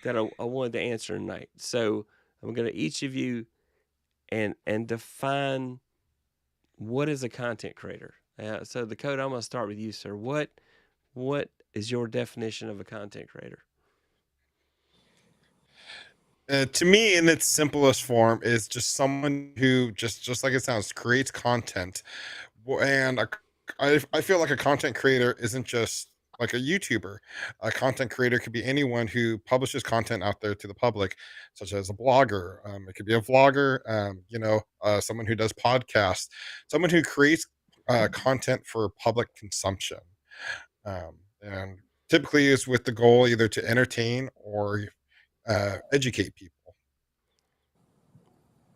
that I wanted to answer tonight. So I'm going to each of you and define what is a content creator. So the code, I'm going to start with you, sir. What is your definition of a content creator? To me, in its simplest form, is just someone who just like it sounds, creates content. And I feel like a content creator isn't just like a YouTuber. A content creator could be anyone who publishes content out there to the public, such as a blogger. It could be a vlogger. Someone who does podcasts. Someone who creates content for public consumption, and typically is with the goal either to entertain or educate people.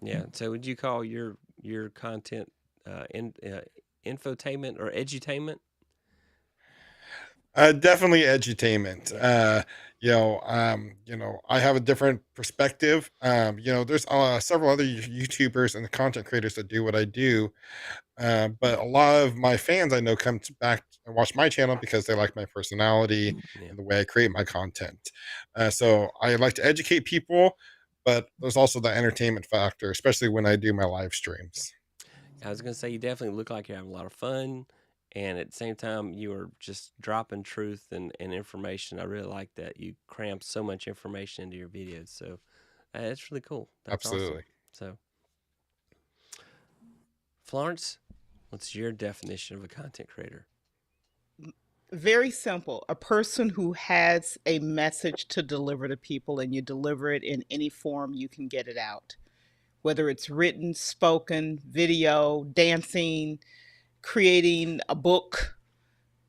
Yeah. So would you call your content infotainment or edutainment? Definitely edutainment. I have a different perspective. There's several other YouTubers and content creators that do what I do. But a lot of my fans I know come back and watch my channel because they like my personality and the way I create my content. So I like to educate people, but there's also the entertainment factor, especially when I do my live streams. I was going to say, you definitely look like you're having a lot of fun. And at the same time, you are just dropping truth and information. I really like that. You cram so much information into your videos. So it's really cool. That's absolutely awesome. So, Florence, what's your definition of a content creator? Very simple. A person who has a message to deliver to people, and you deliver it in any form you can get it out. Whether it's written, spoken, video, dancing, creating a book,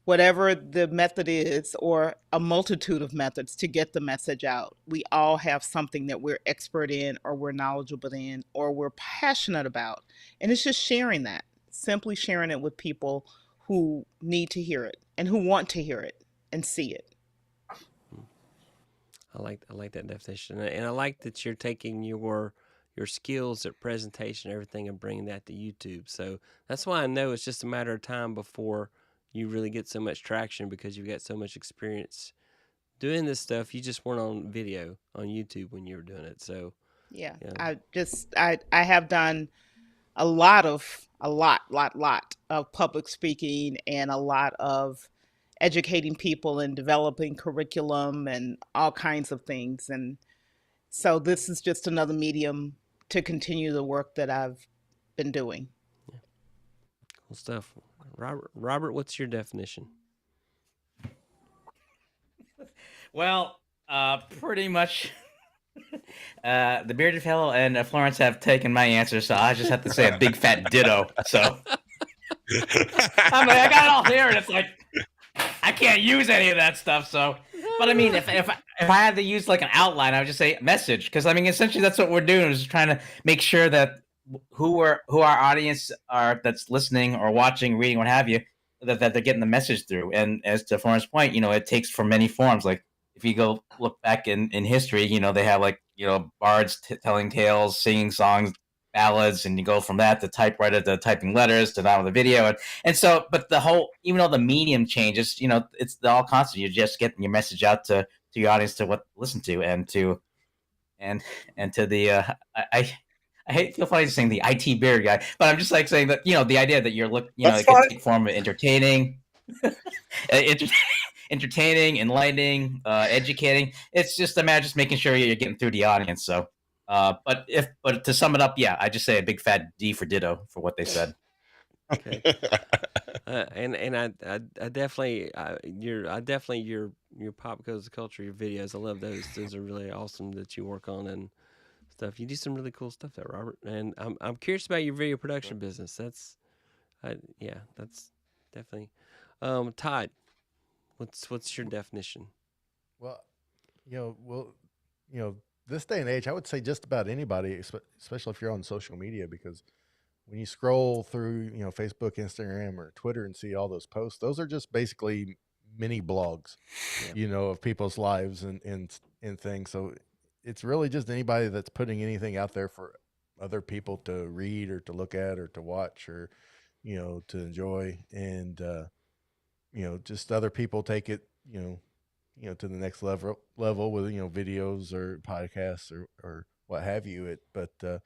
whatever the method is, or a multitude of methods to get the message out. We all have something that we're expert in, or we're knowledgeable in, or we're passionate about. And it's just sharing that, simply sharing it with people who need to hear it and who want to hear it and see it. I like that definition. And I like that you're taking your skills at presentation, everything, and bringing that to YouTube. So that's why I know it's just a matter of time before you really get so much traction, because you've got so much experience doing this stuff. You just weren't on video on YouTube when you were doing it. So yeah. I have done a lot of public speaking and a lot of educating people and developing curriculum and all kinds of things. And so this is just another medium to continue the work that I've been doing. Cool stuff. Robert, what's your definition? Well, pretty much. The bearded fellow and Florence have taken my answer, so I just have to say a big fat ditto. So I'm like, I got it all here, and it's like I can't use any of that stuff. So, but I mean, if I had to use like an outline, I would just say message, because I mean, essentially that's what we're doing, is trying to make sure that who our audience are that's listening or watching, reading, what have you, that they're getting the message through. And as to Florence' point, it takes from many forms. Like if you go look back in history, they have like bards telling tales, singing songs, ballads, and you go from that to typewriter to typing letters to now the video, and so, but the whole, even though the medium changes, it's all constant. You're just getting your message out to your audience to listen to, and to the I hate feel funny saying the IT beard guy, but I'm just like saying that the idea that you're That's it can fine. take form of entertaining, entertaining, enlightening, educating. It's just just making sure you're getting through the audience. So, but to sum it up, yeah, I just say a big fat D for ditto for what they said. Okay. And I definitely your pop goes to culture, your videos. I love those. Those are really awesome that you work on and stuff. You do some really cool stuff there, Robert. And I'm curious about your video production business. That's definitely. Todd, what's your definition? Well, this day and age, I would say just about anybody, especially if you're on social media, because when you scroll through, Facebook, Instagram, or Twitter and see all those posts, those are just basically mini blogs, of people's lives and things. So it's really just anybody that's putting anything out there for other people to read or to look at or to watch or, to enjoy. And, just other people take it, to the next level with, videos or podcasts or what have you. But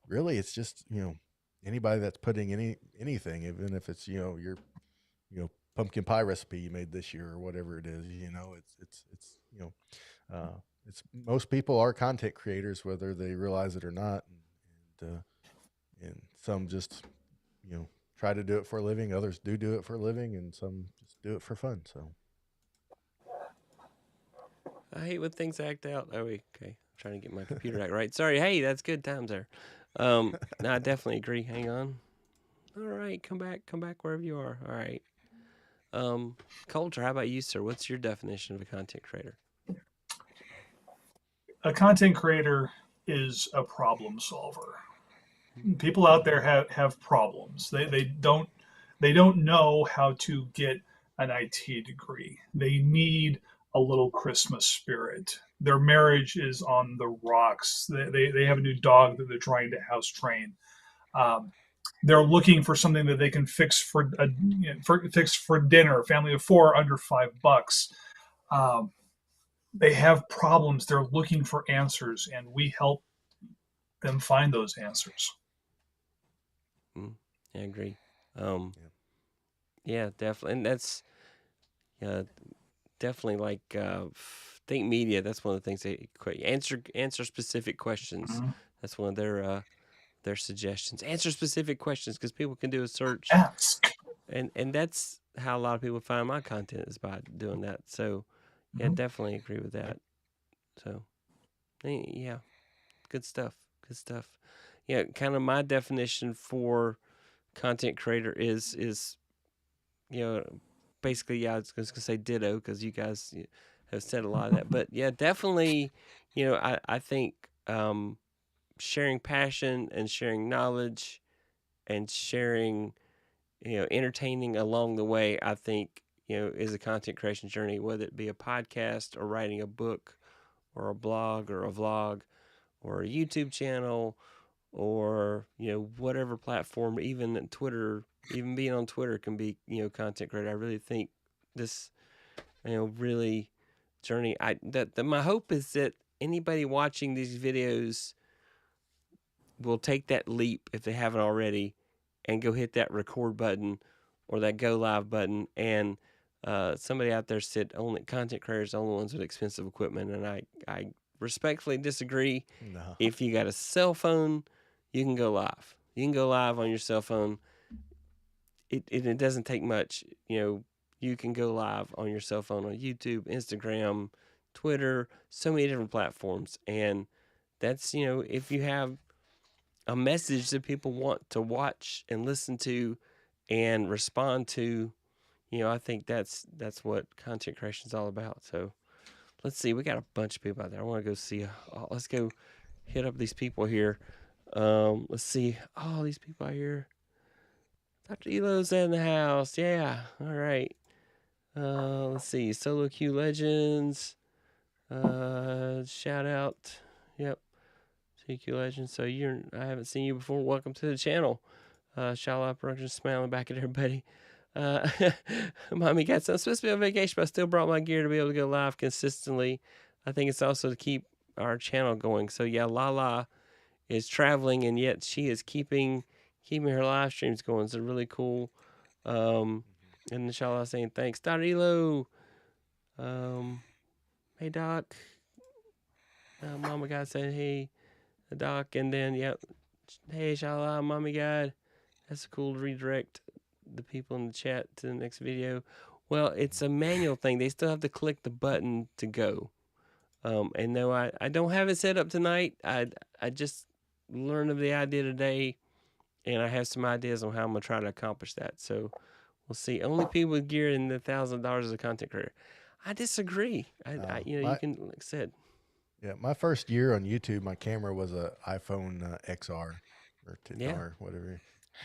really it's just, anybody that's putting anything, even if it's, your, pumpkin pie recipe you made this year or whatever it is, it's most people are content creators, whether they realize it or not. And some just, try to do it for a living. Others do it for a living, and some just do it for fun. So I hate when things act out. Oh, okay. I'm trying to get my computer act right. Sorry. Hey, that's good times there. No, I definitely agree. Hang on. All right, come back wherever you are. All right. Colter, how about you, sir? What's your definition of a content creator? A content creator is a problem solver. People out there have problems. They don't know how to get an IT degree. They need a little Christmas spirit. Their marriage is on the rocks. They have a new dog that they're trying to house train. They're looking for something that they can fix for dinner. A family of four under $5. They have problems. They're looking for answers, and we help them find those answers. I agree. Yeah, definitely, and that's definitely like think media. That's one of the things they answer specific questions. Mm-hmm. That's one of their suggestions. Answer specific questions, because people can do a search. Ask. And that's how a lot of people find my content, is by doing that. So yeah, definitely agree with that. So yeah, good stuff. Yeah, kind of my definition for content creator is basically, yeah, I was going to say ditto, because you guys have said a lot of that. But yeah, definitely, I think sharing passion and sharing knowledge and sharing, entertaining along the way, I think, is a content creation journey, whether it be a podcast or writing a book or a blog or a vlog or a YouTube channel or, whatever platform, even Twitter, even being on Twitter can be, content creator. I really think this, really journey, my hope is that anybody watching these videos will take that leap, if they haven't already, and go hit that record button or that go live button. And somebody out there said only content creators are the only ones with expensive equipment, and I respectfully disagree. no. If you got a cell phone, you can go live. You can go live on your cell phone. It doesn't take much. You can go live on your cell phone on YouTube, Instagram, Twitter, so many different platforms. And that's, if you have a message that people want to watch and listen to and respond to, I think that's what content creation is all about. So let's see, we got a bunch of people out there. I want to go see. Let's go hit up these people here. Let's see. Oh, these people out here. Dr. Elo's in the house. Yeah. All right. Let's see. Solo Q Legends. Shout out. Yep. CQ Legends. So I haven't seen you before. Welcome to the channel. Sha La La Productions, smiling back at everybody. Mommy got some. I'm supposed to be on vacation, but I still brought my gear to be able to go live consistently. I think it's also to keep our channel going. So yeah, Lala is traveling, and yet she is keeping her live streams going. So really cool. And inshallah saying thanks. Dr. Elo. Hey Doc. Mama God said hey, Doc, and then yep. Hey Shala, Mommy God. That's cool to redirect the people in the chat to the next video. Well, it's a manual thing. They still have to click the button to go. And no, I don't have it set up tonight. I just learned of the idea today, and I have some ideas on how I'm gonna try to accomplish that. So we'll see. Only people with gear in the $1,000 as a content creator. I disagree. You can, like I said. Yeah, my first year on YouTube, my camera was a iPhone XR or 10R, whatever,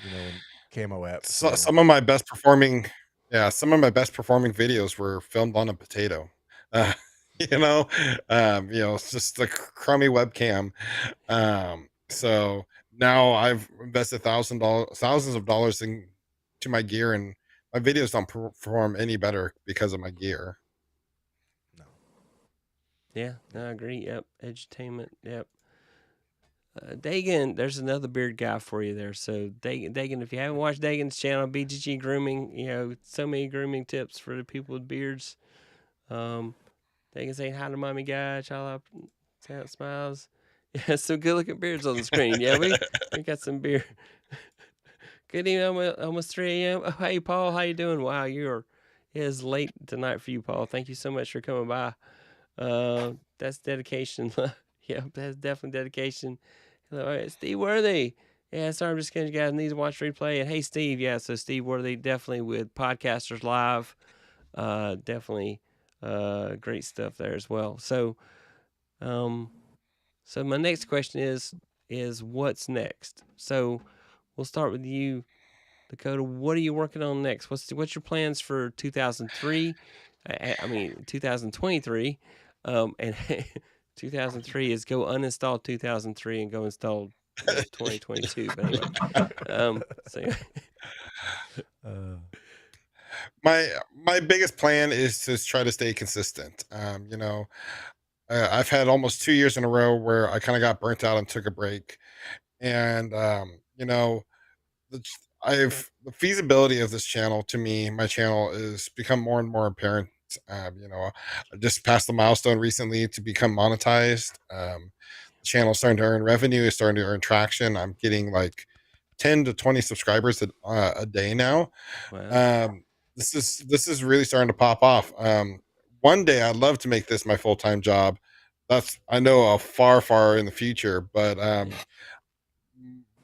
and camo app. So some of my best performing videos were filmed on a potato. It's just a crummy webcam. So now I've invested thousands of dollars into my gear, and my videos don't perform any better because of my gear. No. Yeah, I agree. Yep, edutainment. Yep. Dagan, there's another beard guy for you there. So Dagan, if you haven't watched Dagan's channel, BGG Grooming, so many grooming tips for the people with beards. Dagan saying hi to Mommy God, Sha La smiles. Yeah, some good looking beards on the screen. Yeah, we got some beard. Good evening, almost 3 a.m. Oh, hey Paul, how you doing? Wow, it is late tonight for you, Paul. Thank you so much for coming by. That's dedication. Yeah, that's definitely dedication. Hello, Steve Worthy. Yeah, sorry, I'm just kidding. You guys need to watch replay. And hey, Steve. Yeah, so Steve Worthy definitely with Podcasters Live. Definitely great stuff there as well. So, so my next question is what's next? So we'll start with you, Dakota. What are you working on next? What's your plans for 2003? 2023. And 2003 is go uninstall 2003 and go install 2022. But anyway, my biggest plan is to try to stay consistent. I've had almost 2 years in a row where I kind of got burnt out and took a break, and the feasibility of this channel to me, my channel, is become more and more apparent. I just passed the milestone recently to become monetized. The channel starting to earn revenue, is starting to earn traction. I'm getting like 10 to 20 subscribers a day now. wow. This is really starting to pop off. One day I'd love to make this my full-time job. That's, I know, a far in the future, but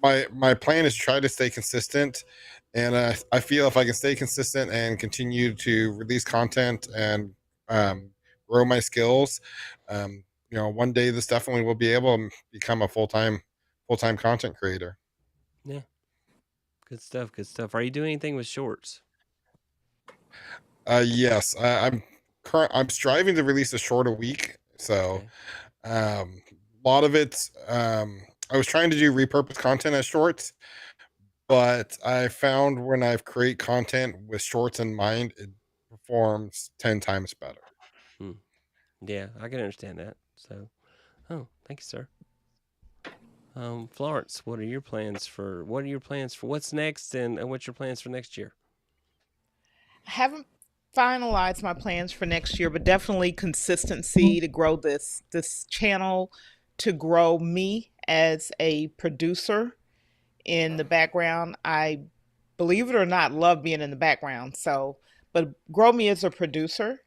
my plan is to try to stay consistent, and I feel if I can stay consistent and continue to release content and grow my skills, one day this definitely will be able to become a full-time content creator. Yeah, good stuff. Are you doing anything with shorts? Yes, I'm striving to release a short a week. So a lot of it, I was trying to do repurposed content as shorts, but I found when I create content with shorts in mind, it performs 10 times better. Yeah, I can understand that. So, thank you, sir. Florence, what are your plans for what's next, and what's your plans for next year? I haven't finalized my plans for next year, but definitely consistency to grow this channel, to grow me as a producer, in the background. I, believe it or not, love being in the background. So, but grow me as a producer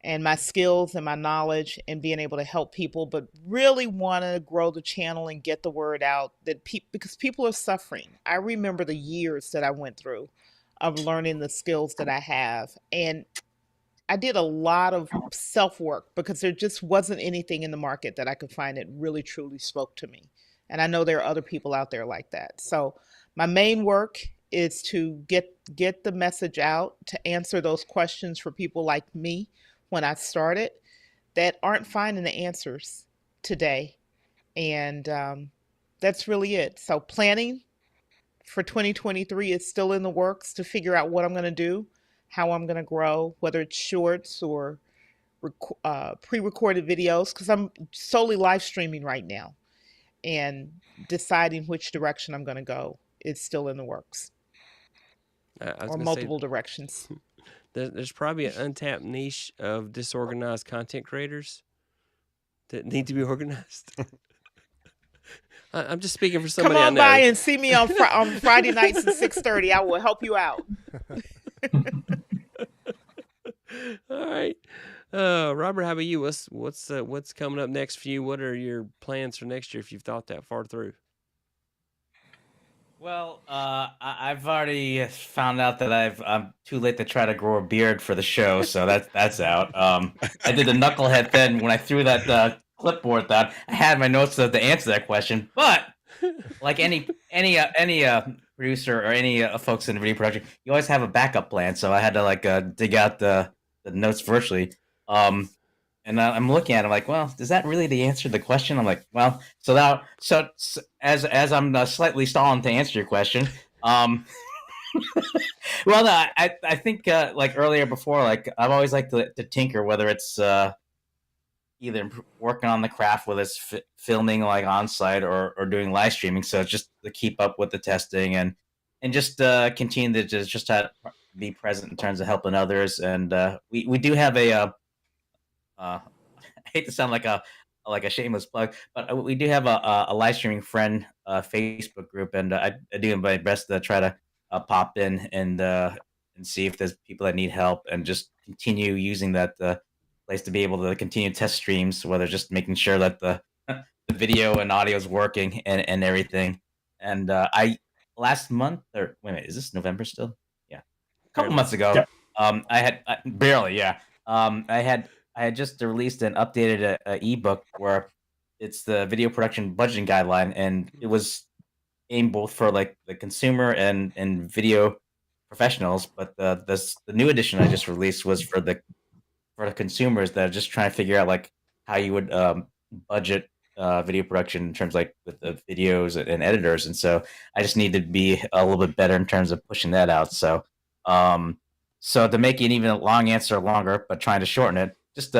and my skills and my knowledge and being able to help people, but really want to grow the channel and get the word out that because people are suffering. I remember the years that I went through of learning the skills that I have. And I did a lot of self work because there just wasn't anything in the market that I could find that really truly spoke to me. And I know there are other people out there like that. So my main work is to get the message out, to answer those questions for people like me when I started that aren't finding the answers today. And that's really it. So planning for 2023 is still in the works to figure out what I'm going to do, how I'm going to grow, whether it's shorts or pre-recorded videos, because I'm solely live streaming right now, and deciding which direction I'm going to go is still in the works, I was or gonna say multiple directions. there's probably an untapped niche of disorganized content creators that need to be organized. I'm just speaking for Come somebody I on by know. and see me on Friday nights at 6:30. I will help you out. All right, Robert, how about you? What's coming up next for you? What are your plans for next year if you've thought that far through? Well, I've already found out that I'm too late to try to grow a beard for the show, so that's out. I did the knucklehead thing when I threw that clipboard down. I had my notes to answer that question, but like any producer or any folks in video production, you always have a backup plan. So I had to dig out the notes virtually. And I'm looking at it like, well, is that really the answer to the question? I'm like, well, so as I'm slightly stalling to answer your question, well, no, I think like earlier before, like I've always liked to tinker, whether it's either working on the craft, whether it's filming like on site or doing live streaming. So just to keep up with the testing and just continue to just be present in terms of helping others. And we do have I hate to sound like a shameless plug, but we do have a live streaming friend Facebook group, and I do my best to try to pop in and see if there's people that need help, and just continue using that place to be able to continue test streams, whether just making sure that the the video and audio is working and everything. And I last month, or wait a minute, is this November still? Yeah, a couple Barely. months ago, Yep. barely, yeah. I had just released and updated a ebook where it's the video production budgeting guideline, and it was aimed both for like the consumer and video professionals. But the new edition I just released was for the consumers that are just trying to figure out like how you would budget video production in terms like with the videos and editors. And so I just need to be a little bit better in terms of pushing that out. So so to make it even a long answer longer, but trying to shorten it, just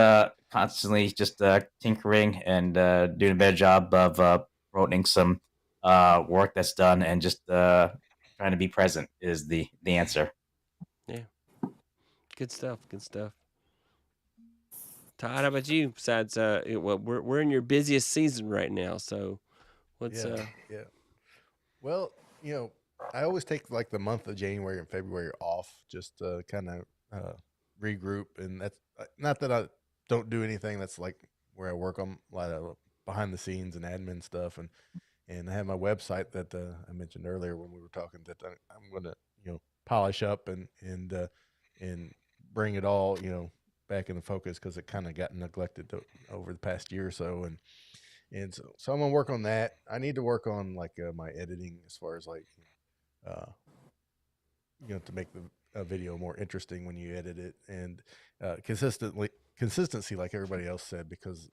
constantly just tinkering and doing a better job of promoting some work that's done, and just trying to be present is the answer. Yeah, good stuff. Good stuff. Todd, how about you? Besides, well, we're in your busiest season right now, so what's Yeah. Well, I always take like the month of January and February off just to kind of regroup, and that's not that I don't do anything. That's like where I work on a lot of behind the scenes and admin stuff, and I have my website that I mentioned earlier when we were talking that I'm going to polish up and bring it all back into focus, because it kind of got neglected over the past year or so, and so I'm gonna work on that. I need to work on like my editing as far as like uh, to make the video more interesting when you edit it, and consistency, like everybody else said, because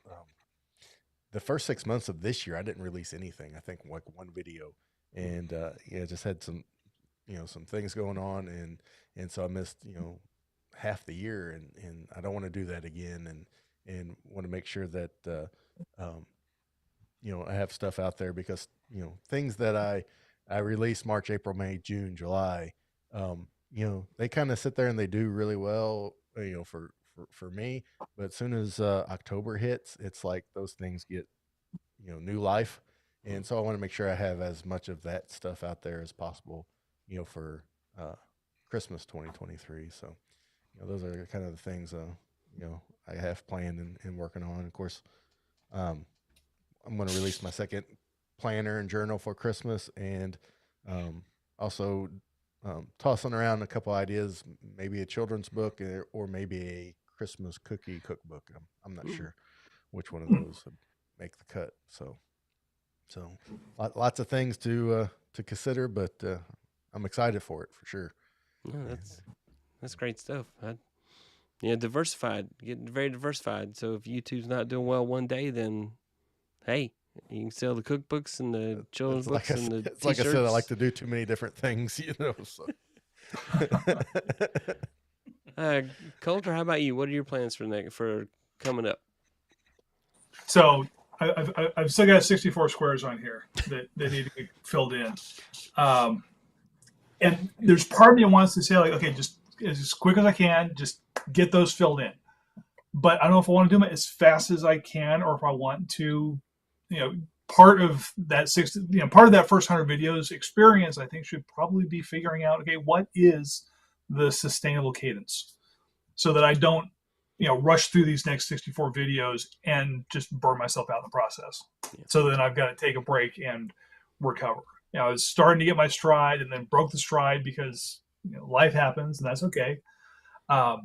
the first 6 months of this year I didn't release anything. I think like one video, and just had some some things going on, and so I missed half the year, and I don't want to do that again, and want to make sure that um, I have stuff out there, because things that I release March, April, May, June, July, they kind of sit there and they do really well, for me. But as soon as October hits, it's like those things get new life, And so I want to make sure I have as much of that stuff out there as possible, for Christmas 2023. So, those are kind of the things, I have planned and working on. Of course, I'm going to release my second planner and journal for Christmas, and also tossing around a couple ideas, maybe a children's book or maybe a Christmas cookie cookbook. I'm not sure which one of those would make the cut. So lots of things to consider, but I'm excited for it for sure. No, that's great stuff. Diversified, getting very diversified. So if YouTube's not doing well one day, then hey, you can sell the cookbooks and the children's books and the it's like I t-shirts. said, I like to do too many different things, So. Colter, how about you? What are your plans for coming up? So I've still got 64 squares on here that need to be filled in. And there's part of me that wants to say, like, okay, just as quick as I can, just get those filled in. But I don't know if I want to do them as fast as I can, or if I want to, part of that part of that first 100 videos experience, I think, should probably be figuring out, okay, what is the sustainable cadence, so that I don't, rush through these next 64 videos and just burn myself out in the process. Yeah. So then I've got to take a break and recover. I was starting to get my stride and then broke the stride because life happens, and that's okay. But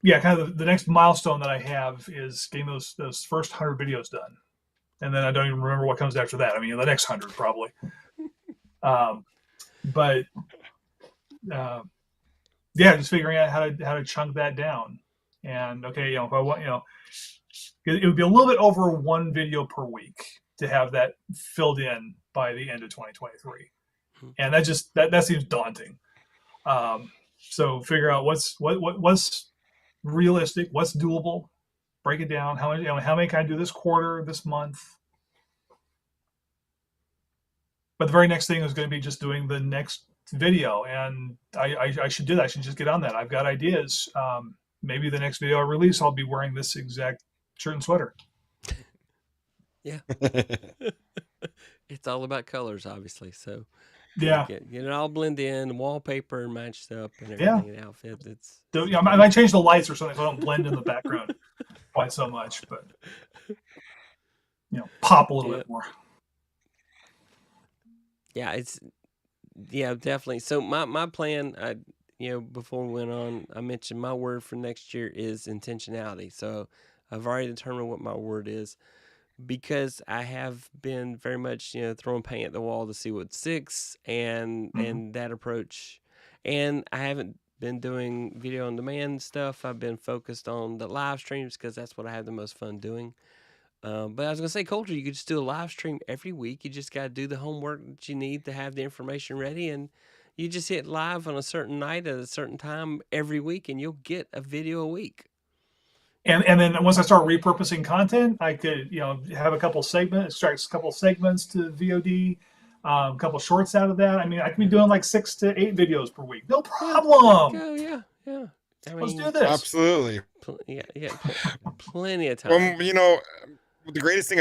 yeah, kind of the next milestone that I have is getting those first 100 videos done, and then I don't even remember what comes after that. I mean, the next 100 probably. Yeah, just figuring out how to chunk that down. And okay, if I want, it would be a little bit over one video per week to have that filled in by the end of 2023, and that seems daunting. So figure out what's realistic, what's doable, break it down. How many can I do this quarter, this month? But the very next thing is going to be just doing the next video, and I should do that. I should just get on that. I've got ideas. Maybe the next video I release, I'll be wearing this exact shirt and sweater. Yeah. It's all about colors, obviously. So yeah, get it all blend in, wallpaper matched up, and everything. Yeah. Outfit. I might change the lights or something so I don't blend in the background quite so much, but pop a little bit more. Yeah, definitely. So my plan, before we went on, I mentioned my word for next year is intentionality. So I've already determined what my word is, because I have been very much, throwing paint at the wall to see what sticks, and that approach. And I haven't been doing video on demand stuff. I've been focused on the live streams because that's what I have the most fun doing. But I was going to say, Colter, you could just do a live stream every week. You just got to do the homework that you need to have the information ready, and you just hit live on a certain night at a certain time every week, and you'll get a video a week. And then once I start repurposing content, I could have a couple segments, extract a couple segments to VOD, a couple shorts out of that. I mean, I could be doing like 6 to 8 videos per week, no problem. Yeah. Let's do this. Absolutely. Plenty of time. The greatest thing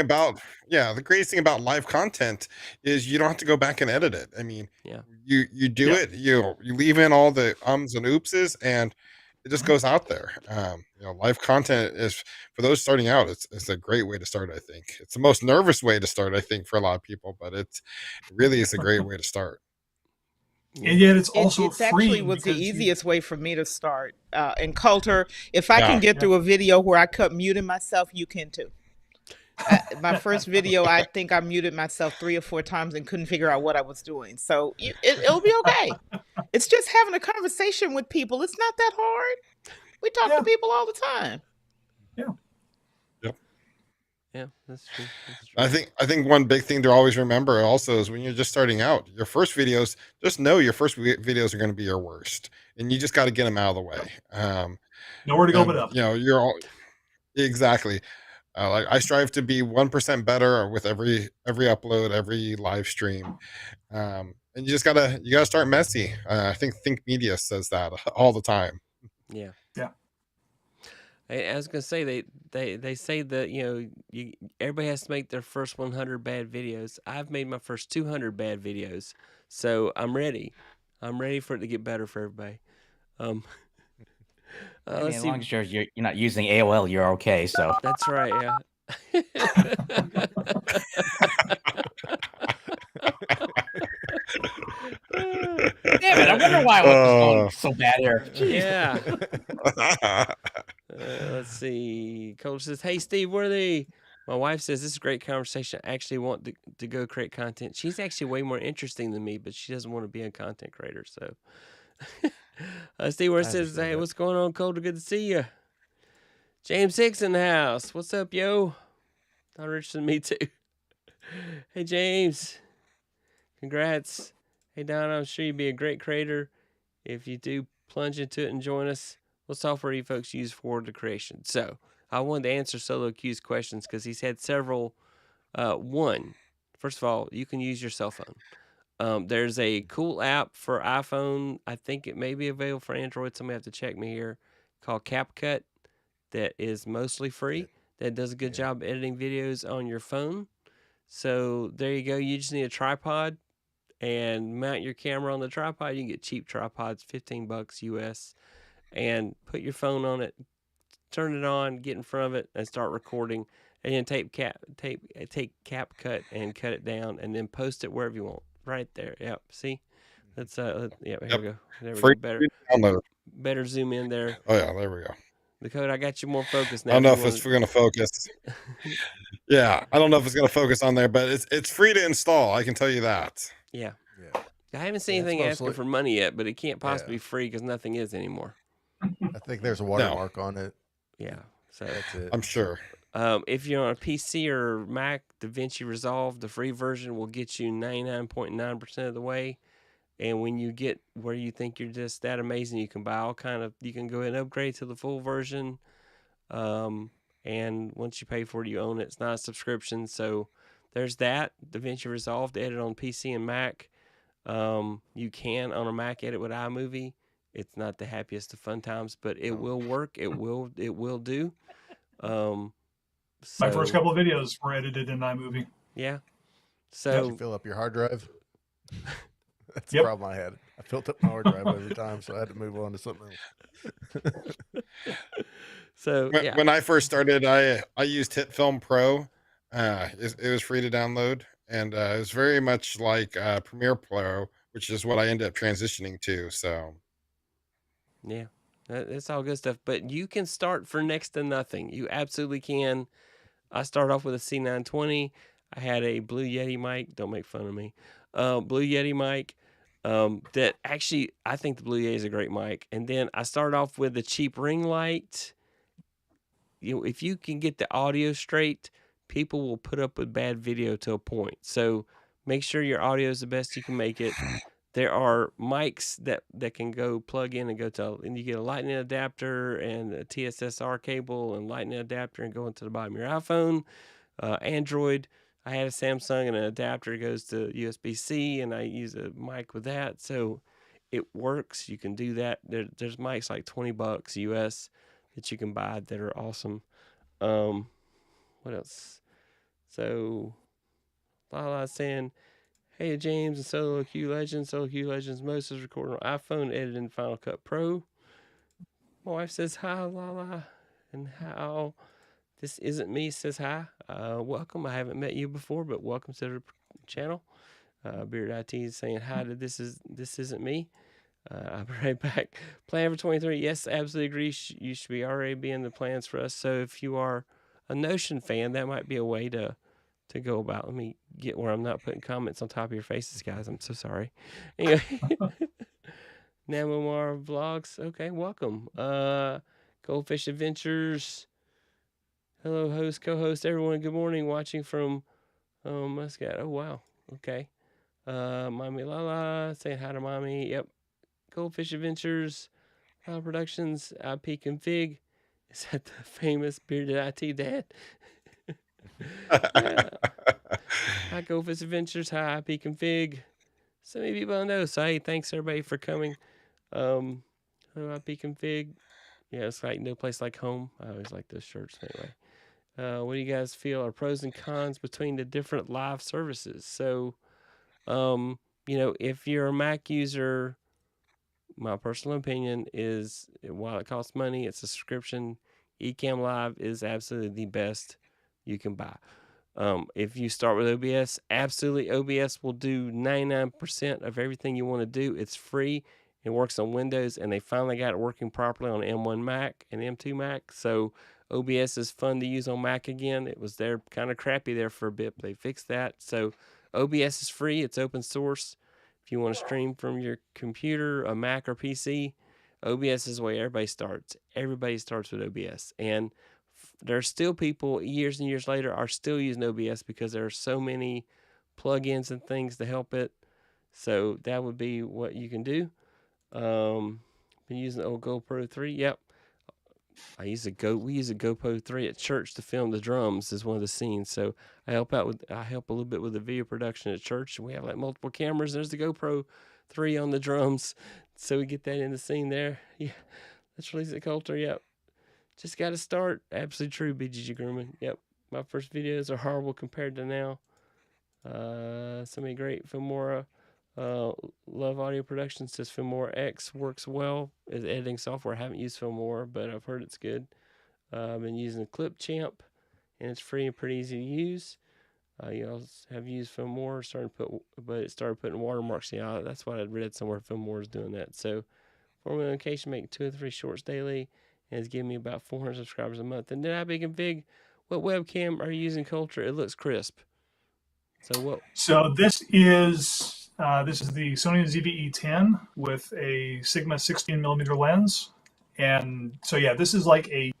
about live content is you don't have to go back and edit it. I mean, you do it, you leave in all the ums and oopses, and it just goes out there. Live content is, for those starting out, it's a great way to start. I think it's the most nervous way to start, I think, for a lot of people, but it really is a great way to start. And yet it's also it's actually was the easiest way for me to start. And Colter, if I can get through a video where I cut muting myself, you can too. My first video, I think I muted myself 3 or 4 times and couldn't figure out what I was doing. So it'll be okay. It's just having a conversation with people. It's not that hard. We talk to people all the time. Yeah, that's true. I think one big thing to always remember also is when you're just starting out, your first videos, just know your first videos are going to be your worst, and you just got to get them out of the way. Nowhere to go but up. You're all exactly. Like I strive to be 1% better with every upload, every live stream, and you just gotta start messy. I think Media says that all the time. Yeah. I was gonna say they say that everybody has to make their first 100 bad videos. I've made my first 200 bad videos, so I'm ready. I'm ready for it to get better for everybody. I mean, Let's as see. long as you're not using AOL, you're okay. So That's right. Yeah. damn it! I wonder why I was going so bad here. Jeez. Yeah. Let's see. Colter says, "Hey, Steve Worthy. My wife says this is a great conversation. I actually want to go create content. She's actually way more interesting than me, but she doesn't want to be a content creator. So, Steve Worthy says, hey, what's going on, Colter? Good to see you. James Hicks in the house. What's up, yo? Todd Richardson, me too. Hey, James. Congrats. Hey, Don, I'm sure you'd be a great creator if you do plunge into it and join us. What software do you folks use for the creation? So I wanted to answer Solo Q's questions because he's had several. One, first of all, you can use your cell phone. There's a cool app for iPhone. I think it may be available for Android. Somebody have to check me here. Called CapCut. That is mostly free. That does a good job editing videos on your phone. So there you go. You just need a tripod and mount your camera on the tripod. You can get cheap tripods, $15 US, and put your phone on it, turn it on, get in front of it, and start recording. And then take CapCut and cut it down, and then post it wherever you want. Right there. Yep. See, let's here we go. There we go. Better zoom in there. Oh yeah, there we go. Dakota, I got you more focused now. I don't know if it's going to focus. Yeah, I don't know if it's going to focus on there, but it's free to install. I can tell you that. Yeah. I haven't seen anything asking for money yet, but it can't possibly be free because nothing is anymore. I think there's a watermark on it. Yeah, so that's it. I'm sure. If you're on a PC or Mac, DaVinci Resolve, the free version will get you 99.9% of the way. And when you get where you think you're just that amazing, you can buy you can go ahead and upgrade to the full version. And once you pay for it, you own it. It's not a subscription. So there's that. DaVinci Resolve to edit on PC and Mac. You can on a Mac edit with iMovie. It's not the happiest of fun times, but it will work. It will do. My first couple of videos were edited in iMovie. Yeah. So did you fill up your hard drive? That's the problem I had. I filled up my hard drive every time, so I had to move on to something else. So when I first started, I used HitFilm Pro. It was free to download, and it was very much like Premiere Pro, which is what I ended up transitioning to. So yeah, that's all good stuff. But you can start for next to nothing. You absolutely can. I started off with a C920. I had a Blue Yeti mic. Don't make fun of me. Blue Yeti mic. That actually, I think the Blue Yeti is a great mic. And then I started off with a cheap ring light. If you can get the audio straight, people will put up with bad video to a point. So make sure your audio is the best you can make it. There are mics that can go plug in and go to, and you get a lightning adapter and a TSSR cable and lightning adapter and go into the bottom of your iPhone. Android, I had a Samsung and an adapter goes to USB-C, and I use a mic with that. So it works. You can do that. There's mics like $20 US that you can buy that are awesome. What else? So Lala saying, hey, James and Solo Q Legends. Solo Q Legends most is recorded on iPhone, edited in Final Cut Pro. My wife says hi, Lala, and how this isn't me says hi. Welcome. I haven't met you before, but welcome to the channel. Bearded I.T is saying hi to this isn't me. I'll be right back. Plan for 23. Yes, absolutely agree. You should be already be in the plans for us. So if you are a Notion fan, that might be a way to go about. Let me get where I'm not putting comments on top of your faces, guys. I'm so sorry. Anyway, Namomar Vlogs. Okay, welcome. Goldfish Adventures. Hello, host, co-host, everyone. Good morning. Watching from Muscat. Oh, wow. Okay. Mommy Lala saying hi to Mommy. Yep. Goldfish Adventures. Productions. IP Config. Is that the famous Bearded I.T dad? Yeah. Hi, Goldfish Adventures. Hi, IP Config. So many people don't know. So, hey, thanks everybody for coming. Hello, IP Config. Yeah, it's like no place like home. I always like those shirts anyway. What do you guys feel are pros and cons between the different live services? So, if you're a Mac user, my personal opinion is while it costs money, it's a subscription. Ecamm Live is absolutely the best you can buy. If you start with OBS, absolutely OBS will do 99% of everything you want to do. It's free. It works on Windows, and they finally got it working properly on M1 Mac and M2 Mac. So OBS is fun to use on Mac again. It was there kind of crappy there for a bit, but they fixed that. So OBS is free. It's open source. If you want to stream from your computer, a Mac or PC, OBS is the way everybody starts. Everybody starts with OBS. And there's still people years and years later are still using OBS because there are so many plugins and things to help it. So that would be what you can do. Been using the old GoPro 3. Yep. We use a GoPro 3 at church to film the drums as one of the scenes. So I help a little bit with the video production at church. We have like multiple cameras. There's the GoPro 3 on the drums. So we get that in the scene there. Yeah. Let's release it, Colter. Yep. Just got to start. Absolutely true, BGG Grumman. Yep. My first videos are horrible compared to now. Somebody great. Filmora. Love Audio Productions says Filmora X works well as editing software. I haven't used Filmora, but I've heard it's good. I've been using Clipchamp, and it's free and pretty easy to use. You also have used Filmora, but it started putting watermarks. Yeah, that's what I'd read somewhere. Filmora is doing that. So, for my location, make 2 or 3 shorts daily, and it's giving me about 400 subscribers a month. And then I big and big. What webcam are you using, Colter? It looks crisp. So what? So this is the Sony ZV-E10 with a Sigma 16mm lens, and so yeah, this is like a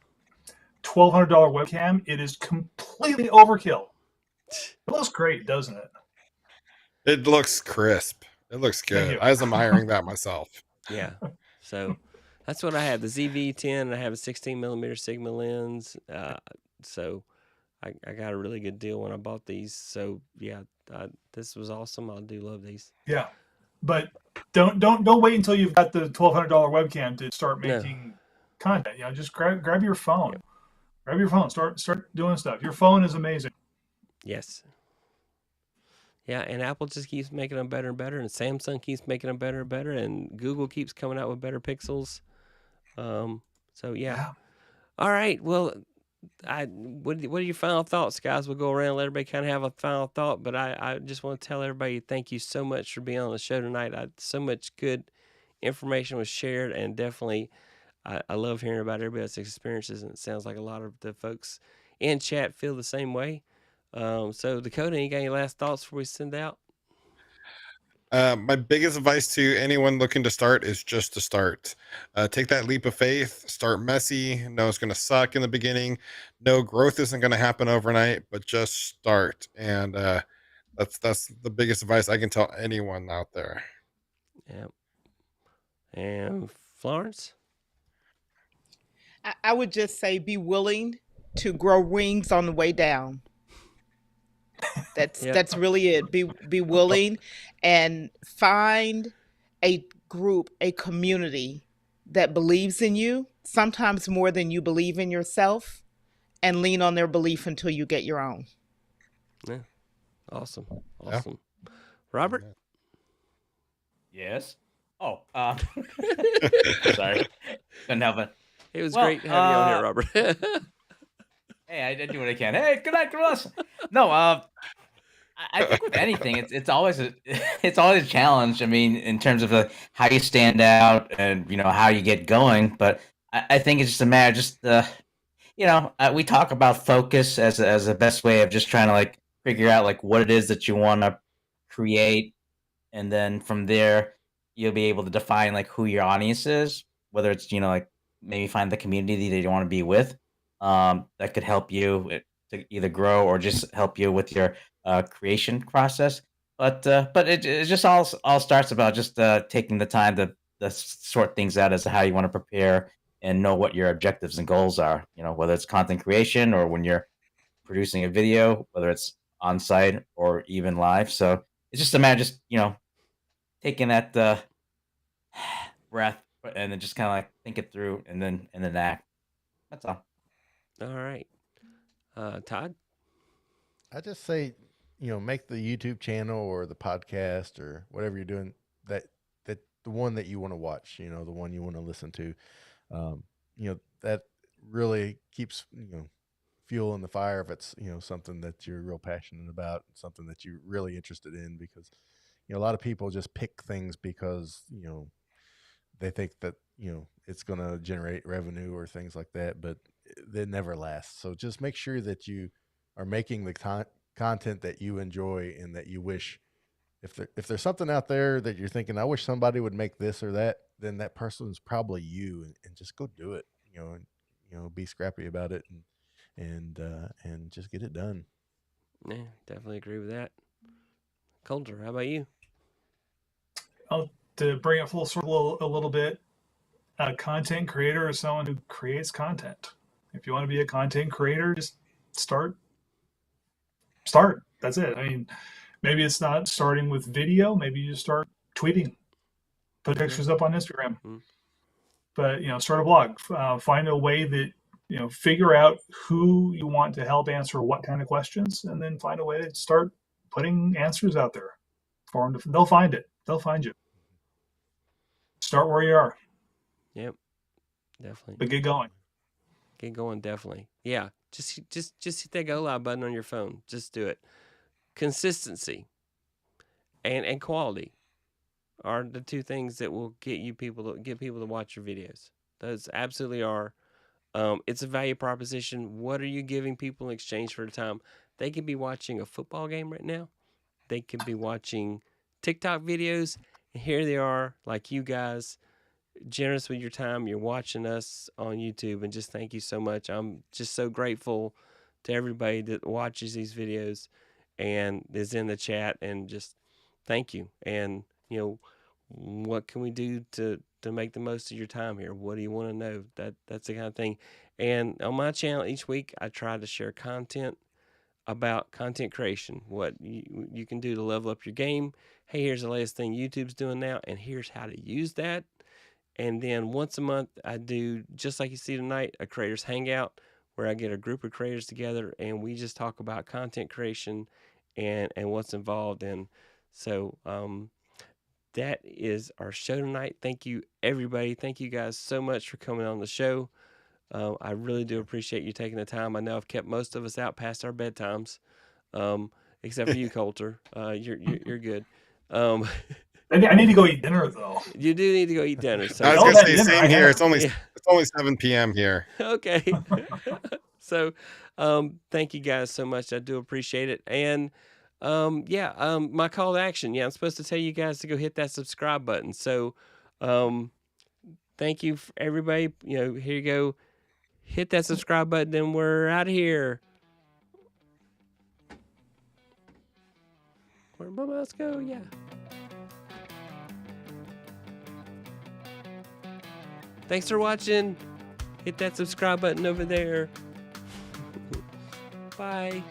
$1,200 webcam. It is completely overkill. It looks great, doesn't it? It looks crisp. It looks good. I was admiring that myself. Yeah. So that's what I have. The ZV-10, and I have a 16mm Sigma lens. So I got a really good deal when I bought these. So yeah, this was awesome. I do love these. Yeah, but don't wait until you've got the $1,200 webcam to start making content. You know, just grab your phone. Yep. Grab your phone. Start doing stuff. Your phone is amazing. Yes. Yeah, and Apple just keeps making them better and better, and Samsung keeps making them better and better, and Google keeps coming out with better pixels. So yeah. All right. Well, what are your final thoughts, guys? We'll go around, let everybody kind of have a final thought, but I just want to tell everybody thank you so much for being on the show tonight. So much good information was shared, and definitely I love hearing about everybody's experiences, and it sounds like a lot of the folks in chat feel the same way. So Dakota, you got any last thoughts before we send out? My biggest advice to anyone looking to start is just to start. Take that leap of faith. Start messy. No, it's going to suck in the beginning. No, growth isn't going to happen overnight, but just start. And that's the biggest advice I can tell anyone out there. Yeah. And Florence? I would just say be willing to grow wings on the way down. That's really it. Be willing and find a group, a community that believes in you, sometimes more than you believe in yourself, and lean on their belief until you get your own. Yeah. Awesome. Yeah. Robert? Yes. Oh, sorry. Couldn't help it. It was great having you on here, Robert. Hey, I did what I can. Hey, good night, girls. No, I think with anything, it's always a challenge. I mean, in terms of how you stand out and how you get going. But I think it's just a matter of we talk about focus as a best way of just trying to figure out what it is that you want to create, and then from there you'll be able to define who your audience is, whether it's maybe find the community that you want to be with, that could help you to either grow or just help you with your creation process. But it just all starts about just taking the time to sort things out as to how you want to prepare and know what your objectives and goals are. Whether it's content creation or when you're producing a video, whether it's on site or even live. So it's just a matter of just taking that breath and then just kind of like think it through and then act. That's all. All right. Todd? I just say, make the YouTube channel or the podcast or whatever you're doing that the one that you want to watch, the one you want to listen to, that really keeps, fuel in the fire if it's, something that you're real passionate about, something that you're really interested in, because, a lot of people just pick things because, they think that, it's going to generate revenue or things like that, but they never last. So just make sure that you are making the content that you enjoy and that you wish, if there's something out there that you're thinking, I wish somebody would make this or that, then that person's probably you, and just go do it, and be scrappy about it, and just get it done. Yeah, definitely agree with that. Colter, how about you? To bring it full circle a little bit, a content creator is someone who creates content. If you want to be a content creator, just start. That's it. I mean, maybe it's not starting with video. Maybe you just start tweeting, put pictures up on Instagram. But start a blog. Find a way that figure out who you want to help answer what kind of questions, and then find a way to start putting answers out there for them. They'll find it. They'll find you. Start where you are. Yep, definitely. But get going. Get going, definitely. Yeah, just hit that go live button on your phone. Just do it. Consistency and quality are the two things that will get people to watch your videos. Those absolutely are. It's a value proposition. What are you giving people in exchange for the time? They could be watching a football game right now. They could be watching TikTok videos, and here they are, like you guys, generous with your time. You're watching us on YouTube, and just thank you so much. I'm just so grateful to everybody that watches these videos and is in the chat, and just thank you. And what can we do to make the most of your time here? What do you want to know? That's the kind of thing. And on my channel each week, I try to share content about content creation, what you can do to level up your game. Hey, here's the latest thing YouTube's doing now, and here's how to use that. And then once a month, I do, just like you see tonight, a creators hangout where I get a group of creators together and we just talk about content creation and what's involved. And so that is our show tonight. Thank you, everybody. Thank you guys so much for coming on the show. I really do appreciate you taking the time. I know I've kept most of us out past our bedtimes, except for you, Colter. You're good. I need to go eat dinner though. You do need to go eat dinner. So I was gonna say same here. It's only 7 p.m. here. Okay. So, thank you guys so much. I do appreciate it. And my call to action. Yeah, I'm supposed to tell you guys to go hit that subscribe button. So, thank you for everybody. Here you go. Hit that subscribe button, and we're out of here. Where'd my mouse go? Yeah. Thanks for watching. Hit that subscribe button over there. Bye.